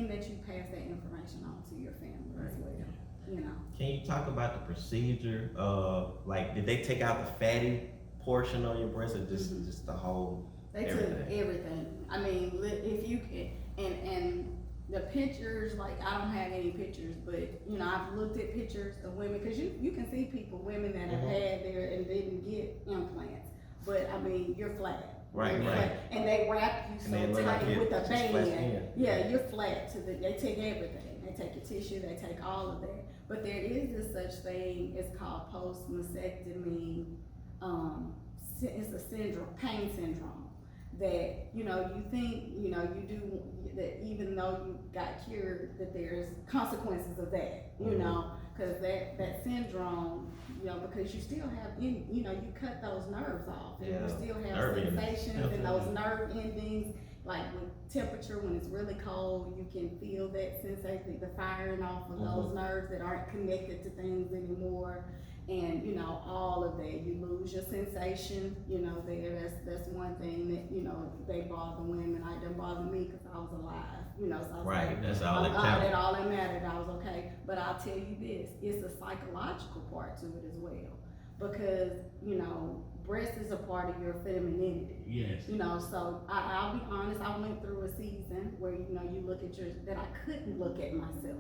that you pass that information on to your family as well. Can you talk about the procedure? Like, did they take out the fatty portion of your breast, or just the whole? They took everything. I mean, if you can, and the pictures, like I don't have any pictures, but I've looked at pictures of women, because you can see women that have had there and didn't get implants, but I mean, you're flat. Right. And they wrap you so tight with a band. Yeah, you're flat they take everything. They take your tissue, they take all of that. But there is this such thing, it's called post-mastectomy, it's a syndrome, pain syndrome. That you think you do, that even though you got cured, that there's consequences of that, because that syndrome, because you still have you cut those nerves off, and you still have sensations and those nerve endings, like with temperature, when it's really cold, you can feel that sensation, the firing off of those nerves that aren't connected to things anymore. And all of that, you lose your sensation, there. That's one thing that they bother women. It didn't bother me because I was alive, so I was like, that's all that counts. That's all that mattered. I was okay. But I'll tell you this, it's a psychological part to it as well, because breast is a part of your femininity. Yes. So I'll be honest, I went through a season where you look at that I couldn't look at myself,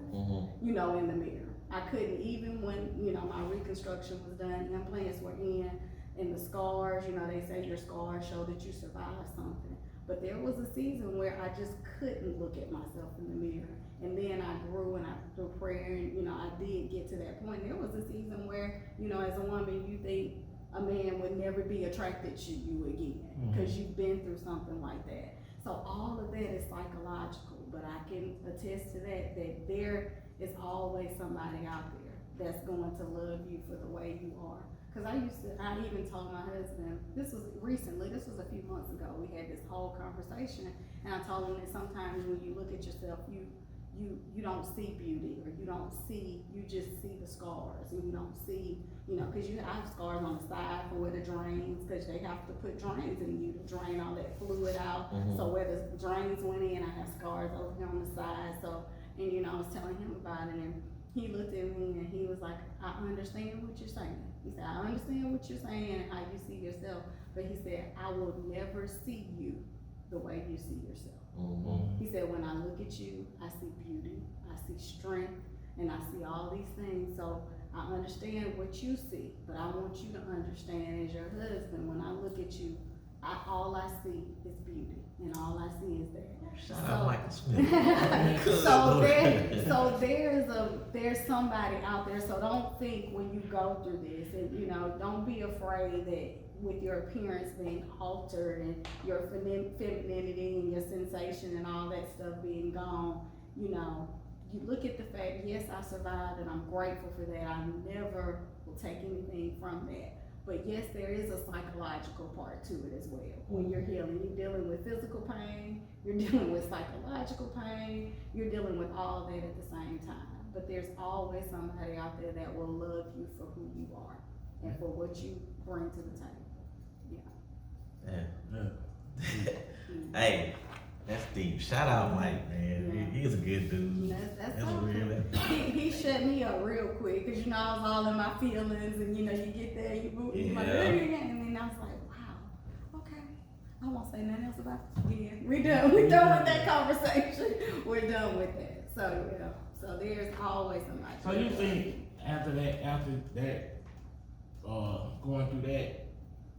in the mirror. I couldn't, even when my reconstruction was done, implants were in, and the scars, they say your scars show that you survived something. But there was a season where I just couldn't look at myself in the mirror. And then I grew, and through prayer, and I did get to that point. There was a season where, as a woman, you think a man would never be attracted to you again, because you've been through something like that. So all of that is psychological, but I can attest to that there is always somebody out there that's going to love you for the way you are. Cause I even told my husband, this was a few months ago, we had this whole conversation, and I told him that sometimes when you look at yourself, you don't see beauty, or you just see the scars, and you don't see, cause I have scars on the side for where the drains, cause they have to put drains in you to drain all that fluid out. So where the drains went in, I have scars over here on the side. So, and I was telling him about it, and he looked at me and he was like, I understand what you're saying. He said, I understand what you're saying and how you see yourself, but he said, I will never see you the way you see yourself. He said, when I look at you, I see beauty, I see strength, and I see all these things. So I understand what you see, but I want you to understand as your husband, when I look at you, all I see is beauty, and all I see is that. Shout out Michael Smith. so there's somebody out there. So don't think when you go through this, and don't be afraid that with your appearance being altered and your femininity and your sensation and all that stuff being gone, you look at the fact, yes, I survived and I'm grateful for that. I never will take anything from that. But yes, there is a psychological part to it as well. When you're healing, you're dealing with physical pain, you're dealing with psychological pain, you're dealing with all that at the same time. But there's always somebody out there that will love you for who you are and for what you bring to the table. Yeah. Hey, that's deep. Shout out Mike, man. Yeah. He's a good dude. That's okay. He shut me up real quick, because I was all in my feelings, and you get there, you move, and then I was like, wow, okay, I won't say nothing else about it again. We're done with that conversation. We're done with that. So there's always somebody. So you think after that, going through that,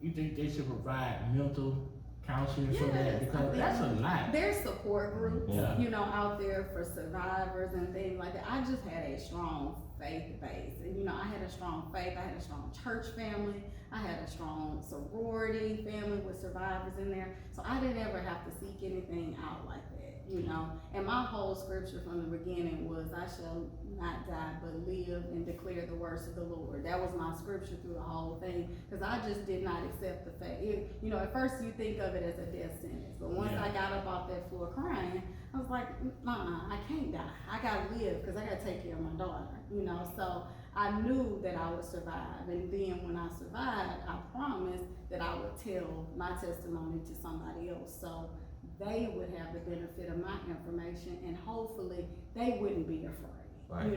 you think they should provide mental counseling for that? Because that's a lot. There's support groups, out there for survivors and things like that. I just had a strong faith base, and I had a strong faith. I had a strong church family. I had a strong sorority family with survivors in there. So I didn't ever have to seek anything out like that, And my whole scripture from the beginning was, I shall not die, but live and declare the works of the Lord. That was my scripture through the whole thing, because I just did not accept the fact. At first you think of it as a death sentence, but once I got up off that floor crying, I was like, I can't die. I gotta live, because I gotta take care of my daughter, So I knew that I would survive, and then when I survived, I promised that I would tell my testimony to somebody else, so they would have the benefit of my information, and hopefully they wouldn't be afraid. Right.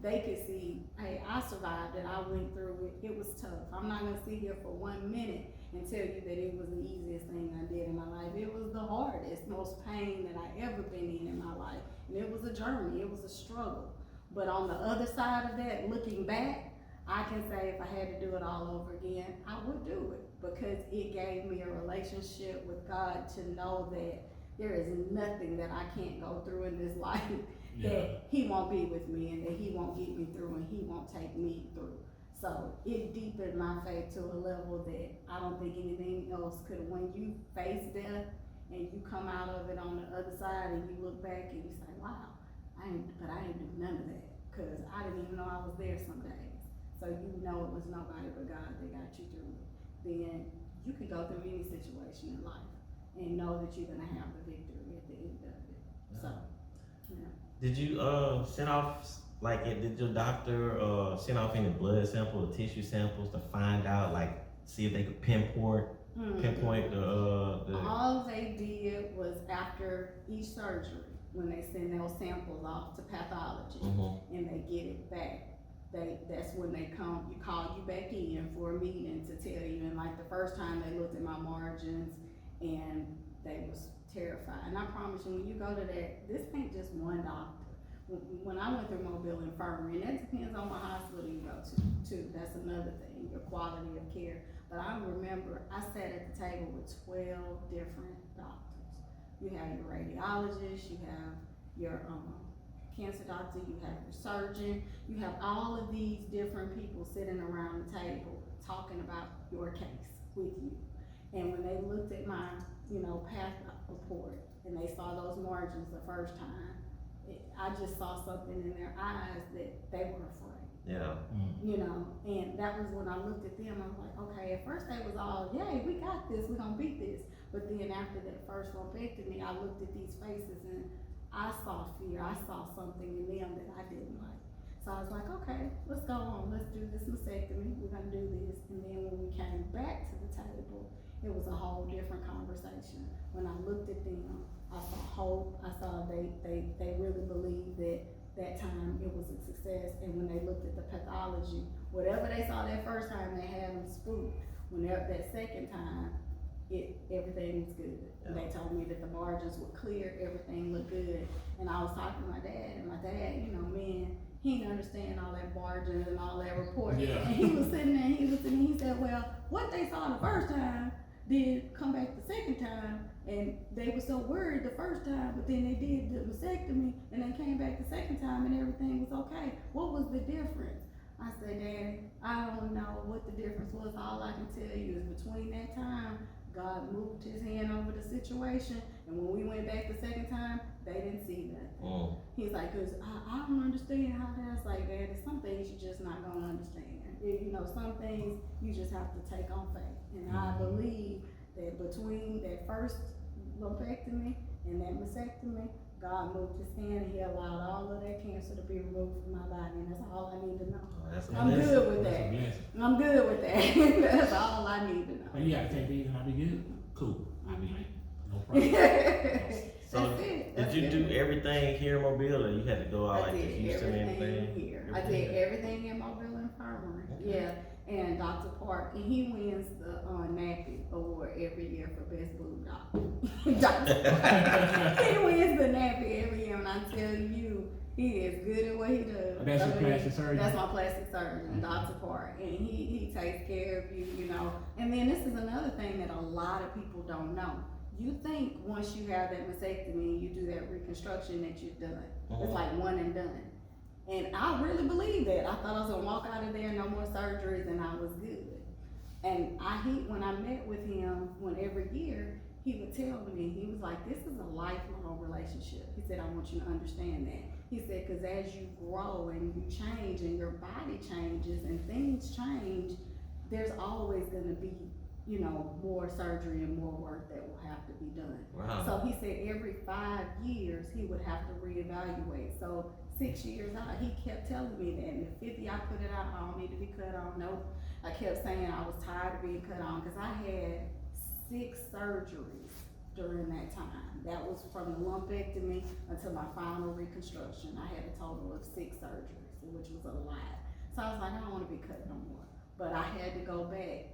They could see, hey, I survived it, I went through it, it was tough. I'm not gonna sit here for 1 minute and tell you that it was the easiest thing I did in my life. It was the hardest, most pain that I ever been in my life. And it was a journey, it was a struggle. But on the other side of that, looking back, I can say if I had to do it all over again, I would do it, because it gave me a relationship with God to know that there is nothing that I can't go through in this life that He won't be with me, and that He won't get me through, and He won't take me through. So it deepened my faith to a level that I don't think anything else could. When you face death and you come out of it on the other side, and you look back and you say, wow, I ain't do none of that, because I didn't even know I was there some days. So it was nobody but God that got you through it. Then you can go through any situation in life and know that you're gonna have the victory at the end of it. So, Did you send off, did your doctor send off any blood samples or tissue samples to find out, see if they could pinpoint the All they did was, after each surgery, when they send those samples off to pathology and they get it back, that's when they call you back in for a meeting to tell you. And the first time they looked at my margins, and they was terrified. And I promise you, when you go to that, this ain't just one doctor. When I went through Mobile Infirmary, and that depends on what hospital you go to too. That's another thing, your quality of care. But I remember I sat at the table with 12 different doctors. You have your radiologist, you have your cancer doctor, you have your surgeon, you have all of these different people sitting around the table talking about your case with you. And when they looked at my, report and they saw those margins the first time, I just saw something in their eyes that they were afraid. Yeah. You know, and that was when I looked at them, I was like, okay, at first they was all, yay, we got this, we're gonna beat this. But then after that first lumpectomy, I looked at these faces and I saw fear, I saw something in them that I didn't like. So I was like, okay, let's go on, let's do this mastectomy, we're gonna do this. And then when we came back to the table, it was a whole different conversation. When I looked at them, I saw hope, I saw they really believed that time it was a success. And when they looked at the pathology, whatever they saw that first time, they had them spooked. Whenever that second time, everything was good. And they told me that the margins were clear, everything looked good. And I was talking to my dad, and my dad, you know, man, he didn't understand all that margins and all that reporting. Yeah. And he was sitting there, he said, well, what they saw the first time did come back the second time, and they were so worried the first time, but then they did the mastectomy, and they came back the second time, and everything was okay. What was the difference? I said, Daddy, I don't know what the difference was. All I can tell you is between that time, God moved his hand over the situation, and when we went back the second time, they didn't see nothing. He's like, cause I don't understand how that's like, Daddy, some things you just not gonna understand. You know, some things you just have to take on faith. And I believe that between that first lumpectomy and that mastectomy, God moved his hand and he allowed all of that cancer to be removed from my body, and that's all I need to know. I'm good with that. I'm good with that. That's all I need to know. But you gotta take these and I'll be good. Cool. I'll be like, no problem. So did you do everything here in Mobile, or you had to go out like to Houston and everything? Here. I did everything in Mobile Infirmary. Okay. Yeah. And Dr. Park, and he wins the NAPI award every year for best boob doctor. Dr. Park. He wins the NAPI every year, and I tell you, he is good at what he does. That's your plastic surgeon? That's my plastic surgeon, Dr. Park, and he takes care of you, you know. And then this is another thing that a lot of people don't know. You think once you have that mastectomy, you do that reconstruction that you've done. It's like one and done. And I really believe that. I thought I was gonna walk out of there, no more surgeries, and I was good. And when I met with him, every year, he would tell me, he was like, this is a lifelong relationship. He said, I want you to understand that. He said, because as you grow and you change and your body changes and things change, there's always gonna be, you know, more surgery and more work that will have to be done. Wow. So he said every 5 years he would have to reevaluate. So 6 years out, he kept telling me that. And the 50 I put it out, I don't need to be cut on. Nope. I kept saying I was tired of being cut on because I had 6 surgeries during that time. That was from the lumpectomy until my final reconstruction. I had a total of 6 surgeries, which was a lot. So I was like, I don't want to be cut no more. But I had to go back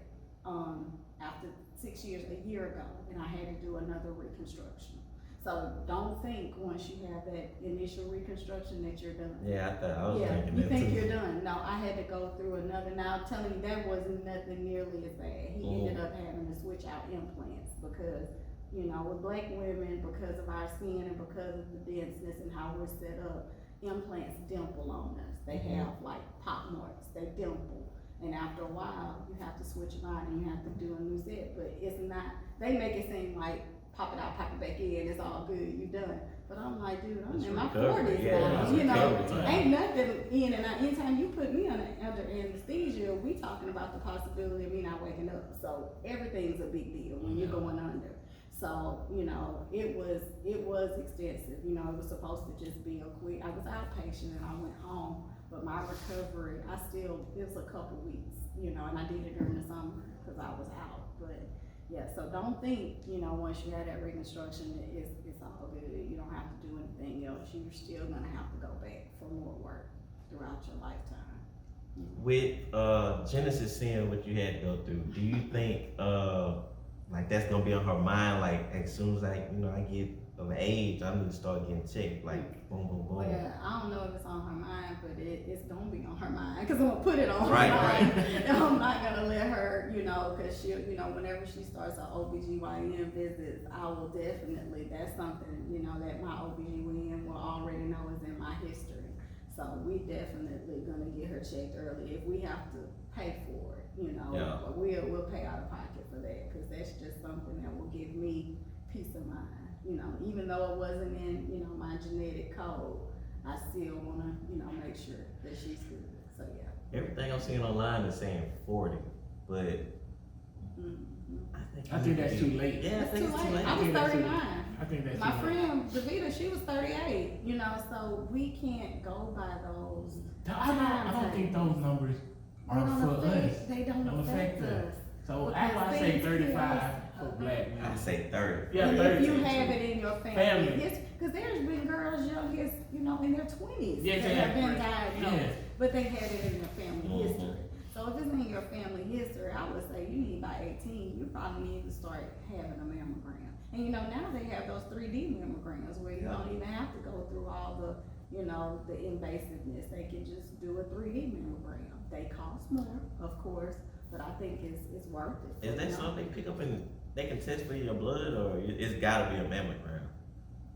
after 6 years, a year ago, and I had to do another reconstruction. So don't think once you have that initial reconstruction that you're done. Yeah, I was thinking you that think too. you're done. No, I had to go through another. Now I'm telling you, that wasn't nothing nearly as bad. He ended up having to switch out implants because, you know, with black women, because of our skin and because of the denseness and how we're set up, implants dimple on us. They have like pop marks, they dimple. And after a while, you have to switch them out and you have to do a new set. But it's not, they make it seem like pop it out, pop it back in, it's all good, you done. But I'm like, dude, I'm in my 40s now. You know, ain't nothing in and out. Anytime you put me under anesthesia, we talking about the possibility of me not waking up. So everything's a big deal when you're going under. So, you know, it was extensive. You know, it was supposed to just be a quick, I was outpatient and I went home. But my recovery, it was a couple weeks, you know, and I did it during the summer because I was out. But yeah, so don't think, you know, once you have that reconstruction, it's all good. You don't have to do anything else. You're still gonna have to go back for more work throughout your lifetime. With Genesis seeing what you had to go through, do you think like that's gonna be on her mind? Like as soon as I get of age, I need to start getting checked. Like boom, boom, boom. Well, I don't know if it's on her mind, but it's gonna be on her mind because I'm gonna put it on her Right. mind. And I'm not gonna let her, you know, because she, you know, whenever she starts her OBGYN visits, I will definitely. That's something, you know, that my OBGYN will already know is in my history. So we definitely gonna get her checked early if we have to pay for it, you know. Yeah. But we'll pay out of pocket for that because that's just something that will give me peace of mind. You know, even though it wasn't in, you know, my genetic code, I still wanna, you know, make sure that she's good. So yeah. Everything I'm seeing online is saying 40, but I think that's too late. Yeah, I It's think too it's too late. late. I was think that's 39. I think that's My too late. friend Davita, she was 38. You know, so we can't go by those. I don't think those numbers are for us. They don't affect us. So Because that's why I say things 35 kill us. for black women. I say 30. Yeah, And 30. if you have it in your Family. family, because there's been girls young as, you know, in their 20s Yes, that have been yes. diagnosed, but they had it in their family Mhm. history. So if it's in your family history, I would say you need by 18, you probably need to start having a mammogram. And you know, now they have those 3D mammograms where you don't even have to go through all the, you know, the invasiveness. They can just do a 3D mammogram. They cost more, of course, but I think it's worth it. Is that something they pick up and they can test for your blood, or it's gotta be a mammogram?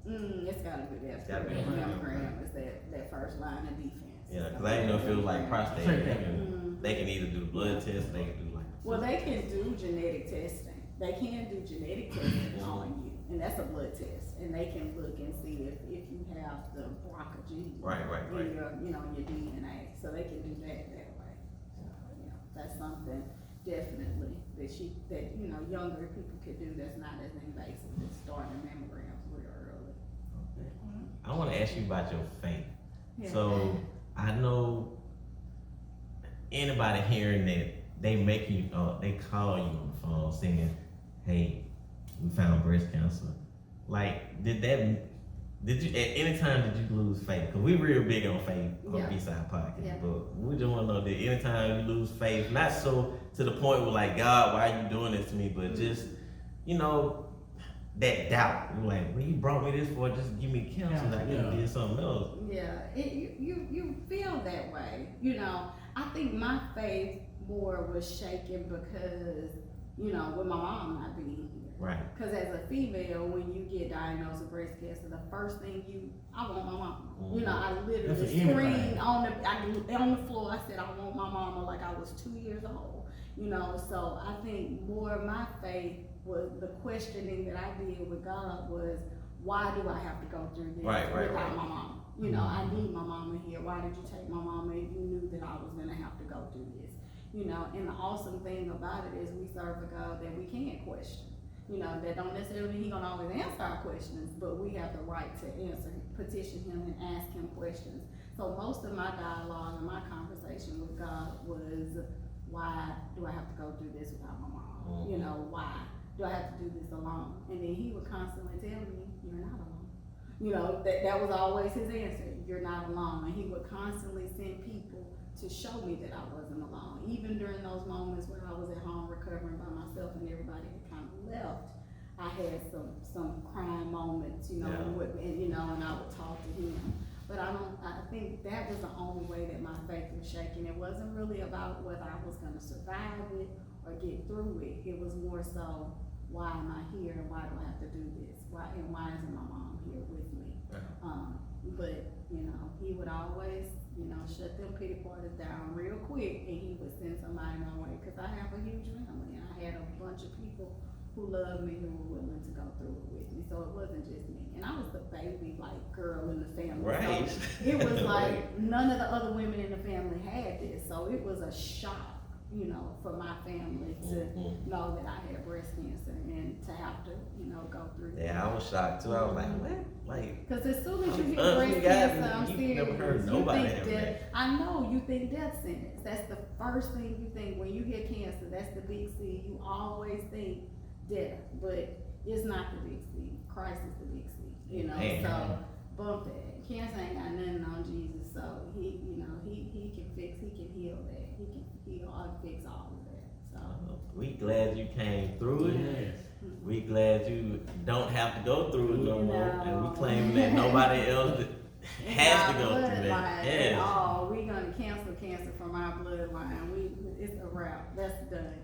It's gotta be that. It's gotta be a Mammogram is that first line of defense. Yeah, because I didn't know if it was like prostate. Mhm. They can either do the blood test, they can do like. Well, they can do genetic testing. They can do genetic testing on you, and that's a blood test. And they can look and see if you have the BRCA gene Right. in your, you know, your DNA. So they can do that way. So, yeah, that's something definitely that you know, younger people could do that's not as invasive as starting mammograms real early. Okay. I want to ask you about your faith. Yeah. So I know anybody hearing that they make you, they call you on the phone saying, "Hey, we found breast cancer." Like, did you at any time did you lose faith? Because we real big on faith on Yeah. B-Side Podcast, Yeah. but we just want to know that anytime you lose faith, not so to the point where like, God, why are you doing this to me? But just, you know, that doubt. You're like, well, you brought me this for, just give me counsel. I could have did something else. Yeah, you feel that way. You know, I think my faith more was shaken because, you know, with my mom not being here. Right. Because as a female, when you get diagnosed with breast cancer, the first thing I want my mama. Mm-hmm. You know, I literally That's for screamed anybody. on the floor. I said, I want my mama like I was 2 years old. You know, so I think more of my faith was the questioning that I did with God was, why do I have to go through this Right. without my mama? You know, I need my mama here. Why did you take my mama if you knew that I was gonna have to go through this? You know, and the awesome thing about it is we serve a God that we can't question. You know, that don't necessarily mean He gonna always answer our questions, but we have the right to answer, petition Him and ask Him questions. So most of my dialogue and my conversation with God was, why do I have to go through this without my mom? You know, why do I have to do this alone? And then He would constantly tell me, you're not alone. You know, that was always His answer, you're not alone. And He would constantly send people to show me that I wasn't alone. Even during those moments when I was at home recovering by myself and everybody had kind of left, I had some crying moments, you know, and I would talk to Him. But I think that was the only way that my faith was shaken. It wasn't really about whether I was gonna survive it or get through it. It was more so, why am I here and why do I have to do this? Why isn't my mom here with me? But you know, He would always, you know, shut them pity parties down real quick, and He would send somebody my way. Cause I have a huge family, and I had a bunch of people who loved me, who were willing to go through it with me. So it wasn't just me, and I was the baby like girl in the family. Right. So it was like none of the other women in the family had this, so it was a shock, you know, for my family to know that I had breast cancer and to have to, you know, go through that. Yeah, I was shocked too. I was like, what? Like, Because as soon as you I'm get breast cancer, I'm you serious. never heard You nobody think having death. I know you think death sentence. That's the first thing you think when you get cancer. That's the big C. You always think death, but it's not the big C. Christ is the big C. You know, so bump that. Cancer ain't got nothing on Jesus, so He, you know, he can fix. He can heal that. He can heal and fix all of that. So we glad you came through it. Yes. We glad you don't have to go through it no more. No. And we claim that nobody else has to go through that. At Yes. all. We gonna cancel cancer from our bloodline. It's a wrap. That's done.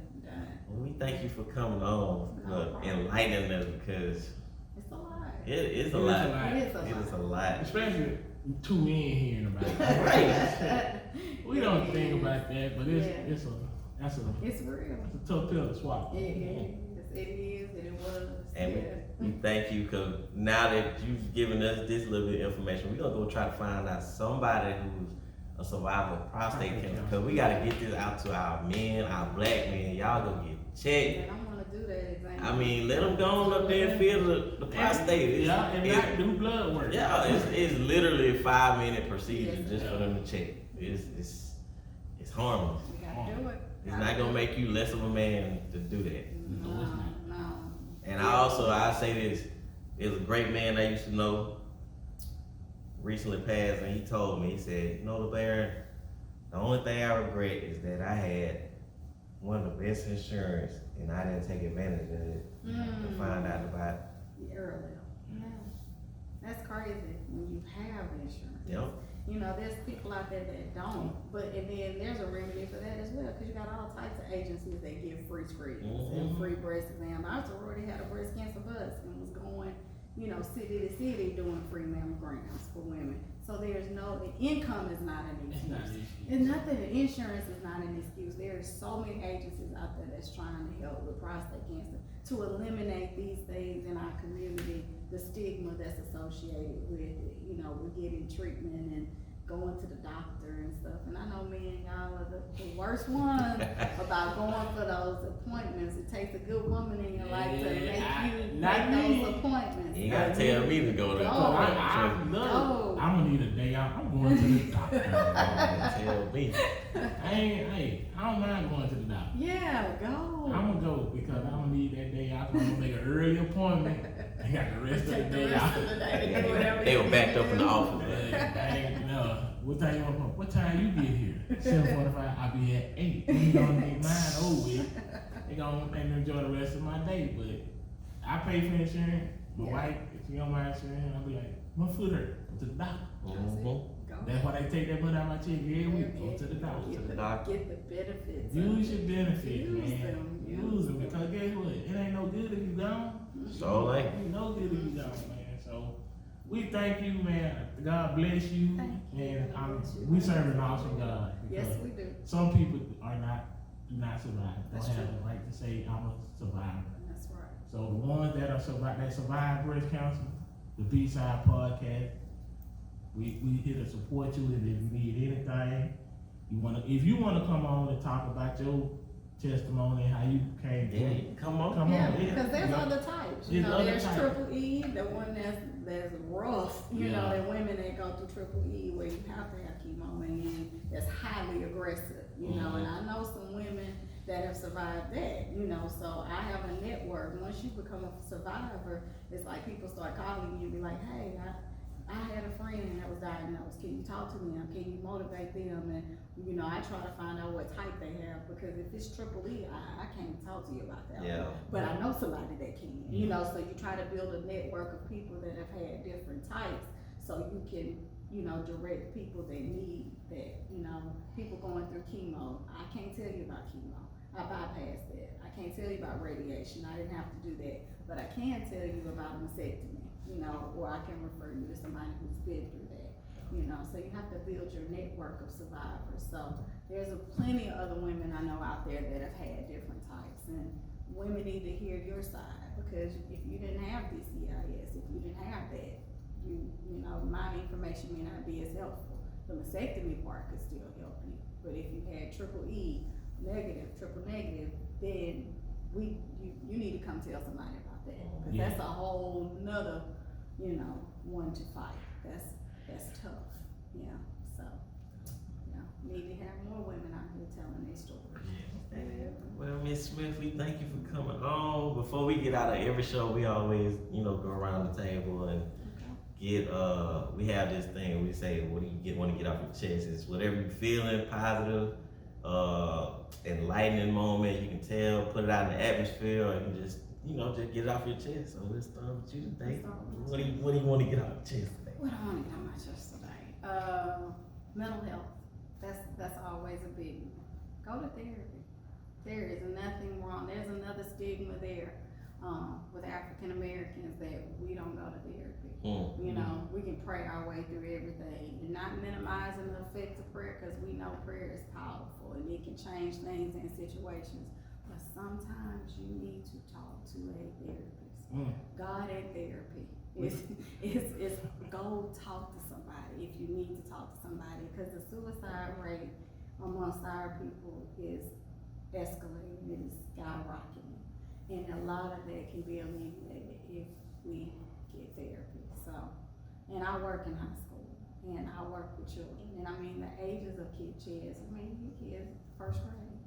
Well, we thank you for coming on, enlightening us, because It's a lot. it is a It is lot. a lot. It is a lot. Especially two men hearing about it. We don't think about that, but it's It's real. a tough pill to swallow. It is. It is, and it was. And yeah. we thank you, because now that you've given us this little bit of information, we're gonna go try to find out somebody who's a survivor of prostate cancer, because we gotta get this out to our men, our black men. Y'all go get checked. I don't want to do that exam. I mean, let them go on up there and feel the prostate. And not do blood work. Yeah, it's literally a 5-minute procedure just for them to check. It's harmless. We gotta do it. It's not gonna make you less of a man to do that. No, it's not. No. And I say this, there's a great man I used to know, recently passed, and he told me, he said, you know, LeBaron, the only thing I regret is that I had one of the best insurance and I didn't take advantage of it to find out about it. Earlier. Yeah. That's crazy when you have insurance. Yep. You know, there's people out there that don't, and then there's a remedy for that as well, because you got all types of agencies that give free screenings and free breast exam. I already had a breast cancer bus and was going, you know, city to city doing free mammograms for women. So there's the income is not an excuse. And nothing, the insurance is not an excuse. There's so many agencies out there that's trying to help with prostate cancer to eliminate these things in our community, the stigma that's associated with it. You know, we're getting treatment and going to the doctor and stuff. And I know me and y'all are the worst ones about going for those appointments. It takes a good woman in your life to make you make those appointments. You gotta tell me to go there. I'm gonna need a day out. I'm going to the doctor. Tell me. I don't mind going to the doctor. Yeah, go. I'm gonna go because I'm gonna need that day out. I'm gonna make an early appointment. I got the rest of the day out. They were backed up in the office. No. What time you want? What time you get here? 7:45. I'll be at 8. You gonna get mine over with. They gonna enjoy the rest of my day. But I pay for insurance. My wife, if she don't mind insurance, I'll be like, my foot hurt. Go to the doctor. That's why they take that money out of my check every week. Go to the doctor. Get the benefits. Use your benefits, man. Use them. Because guess what? It ain't no good if you gone. So like, Ain't no good if you gone, man. So we thank you, man. God bless you. And we serve an awesome God. Yes, we do. Some people do not survive. Don't have the right to say I'm a survivor. That's right. So the ones that survive breast cancer, the B-Side podcast, we here to support you. And if you need anything, if you wanna come on and talk about your testimony, how you came through. come on. Yeah, because there's other types. You know, there's types. triple E, the one that's rough. You know, the women that go through triple E where you have to have chemo and that's highly aggressive. You know, and I know some women that have survived that. You know, so I have a network. Once you become a survivor, it's like people start calling you and be like, hey, I had a friend that was diagnosed. Can you talk to them? Can you motivate them? And you know, I try to find out what type they have, because if it's triple E, I can't talk to you about that. Yeah. But I know somebody that can. You know, so you try to build a network of people that have had different types, so you can, you know, direct people that need that. You know, people going through chemo. I can't tell you about chemo. I bypassed that. I can't tell you about radiation. I didn't have to do that. But I can tell you about a mastectomy. You know, or I can refer you to somebody who's been through that, you know, so you have to build your network of survivors. So there's plenty of other women I know out there that have had different types, and women need to hear your side, because if you didn't have DCIS, if you didn't have that, you know, my information may not be as helpful. The mastectomy part could still help you, but if you had triple E, negative, triple negative, then you need to come tell somebody about that, because that's a whole nother, you know, one to fight. That's tough. Yeah. So, yeah, need to have more women out here telling their stories. Well, Miss Smith, we thank you for coming on. Before we get out of every show, we always, you know, go around the table and get we have this thing we say, what do you want to get off your chest? It's whatever you're feeling, positive, enlightening moment. You can tell, put it out in the atmosphere, or you can just, you know, just get it off your chest. So let's start with you today. What do you want to get off your chest today? What I want to get off my chest today? Mental health. That's always a big one. Go to therapy. There is nothing wrong. There's another stigma there with African Americans that we don't go to therapy. You know, we can pray our way through everything, and not minimizing the effects of prayer, because we know prayer is powerful and it can change things and situations. But sometimes you need to talk to a therapist. God at therapy. It's go talk to somebody if you need to talk to somebody, because the suicide rate amongst our people is escalating, it is skyrocketing. And a lot of that can be alleviated if we get therapy. So, and I work in high school and I work with children. And I mean, the ages of kids, you kids, first grade,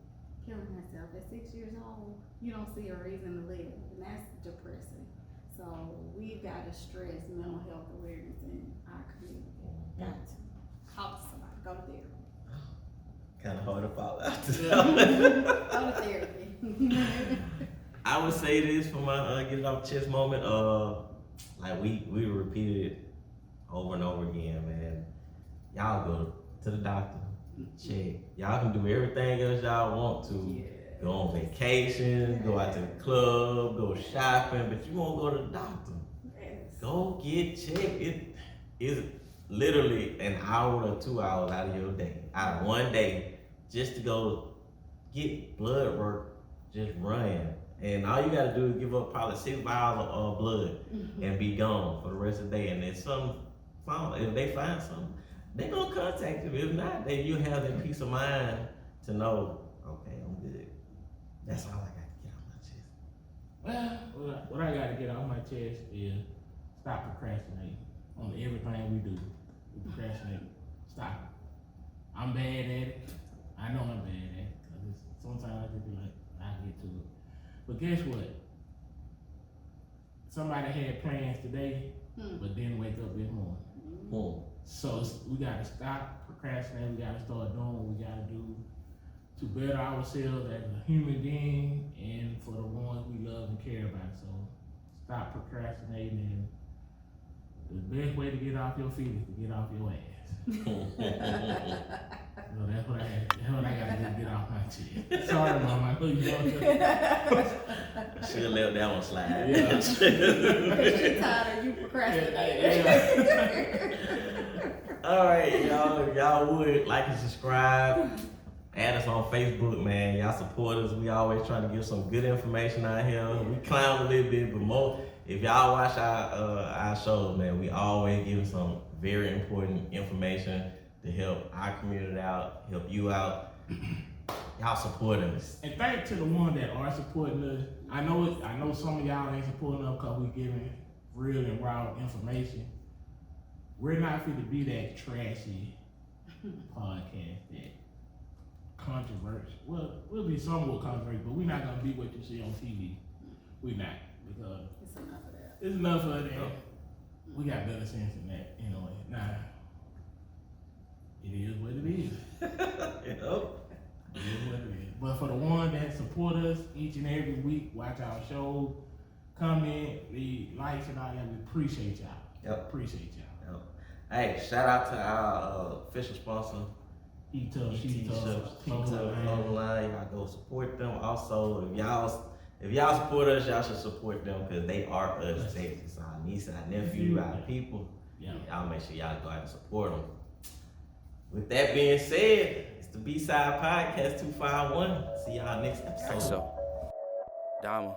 killing herself at 6 years old, you don't see a reason to live. And that's depressing. So we've got to stress mental health awareness in our community. Got to talk to somebody, go to therapy. Kind of hard to follow out. Go to therapy. I would say this for my get it off chest moment. Like we repeated it over and over again, man. Y'all go to the doctor, check. Y'all can do everything else y'all want to. Yeah. Go on vacation, go out to the club, go shopping, but you won't go to the doctor. Yes. Go get checked. It is literally an hour or 2 hours out of your day, out of one day, just to go get blood work, just run. And all you gotta do is give up probably 6 vials of blood and be gone for the rest of the day. And if they find something, they gonna contact you. If not, then you have that peace of mind to know, okay, I'm good. That's all I got to get off my chest. Well, what I got to get off my chest is stop procrastinating on everything we do. We procrastinate. Stop it. I'm bad at it. I know I'm bad at it. Cause sometimes I just be like, I get to it. But guess what? Somebody had plans today, but didn't wake up this morning. So we got to stop procrastinating. We got to start doing what we got to do to better ourselves as a human being and for the ones we love and care about. So stop procrastinating, and the best way to get off your feet is to get off your ass. So that's what I got to get off my chest. Sorry, Mom, I know you know that. Should have let that one slide. Yeah. Because you're tired of you procrastinating. Yeah. All right, y'all. If y'all would like and subscribe. Add us on Facebook, man. Y'all support us. We always trying to give some good information out here. We clown a little bit, but more. If y'all watch our shows, man, we always give some very important information to help our community out, help you out. Y'all support us. And thanks to the ones that are supporting us. I know some of y'all ain't supporting us because we giving real and raw information. We're not going to be that trashy podcast that controversial. Well, we'll be somewhat controversial, but we're not gonna be what you see on TV. We're not, because it's enough of that. It's enough of that. We got better sense than that, anyway. Nah, it is what it is. It is what it is. But for the ones that support us each and every week, watch our show, comment, leave likes and all that, we appreciate y'all. Yep. Appreciate y'all. Yep. Hey, shout out to our official sponsor. Online, y'all go support them. Also, if y'all support us, y'all should support them because they are us. It's our niece, our nephew, our people. Yeah. Y'all make sure y'all go out and support them. With that being said, it's the B-Side Podcast 251. See y'all next episode. So, Dama.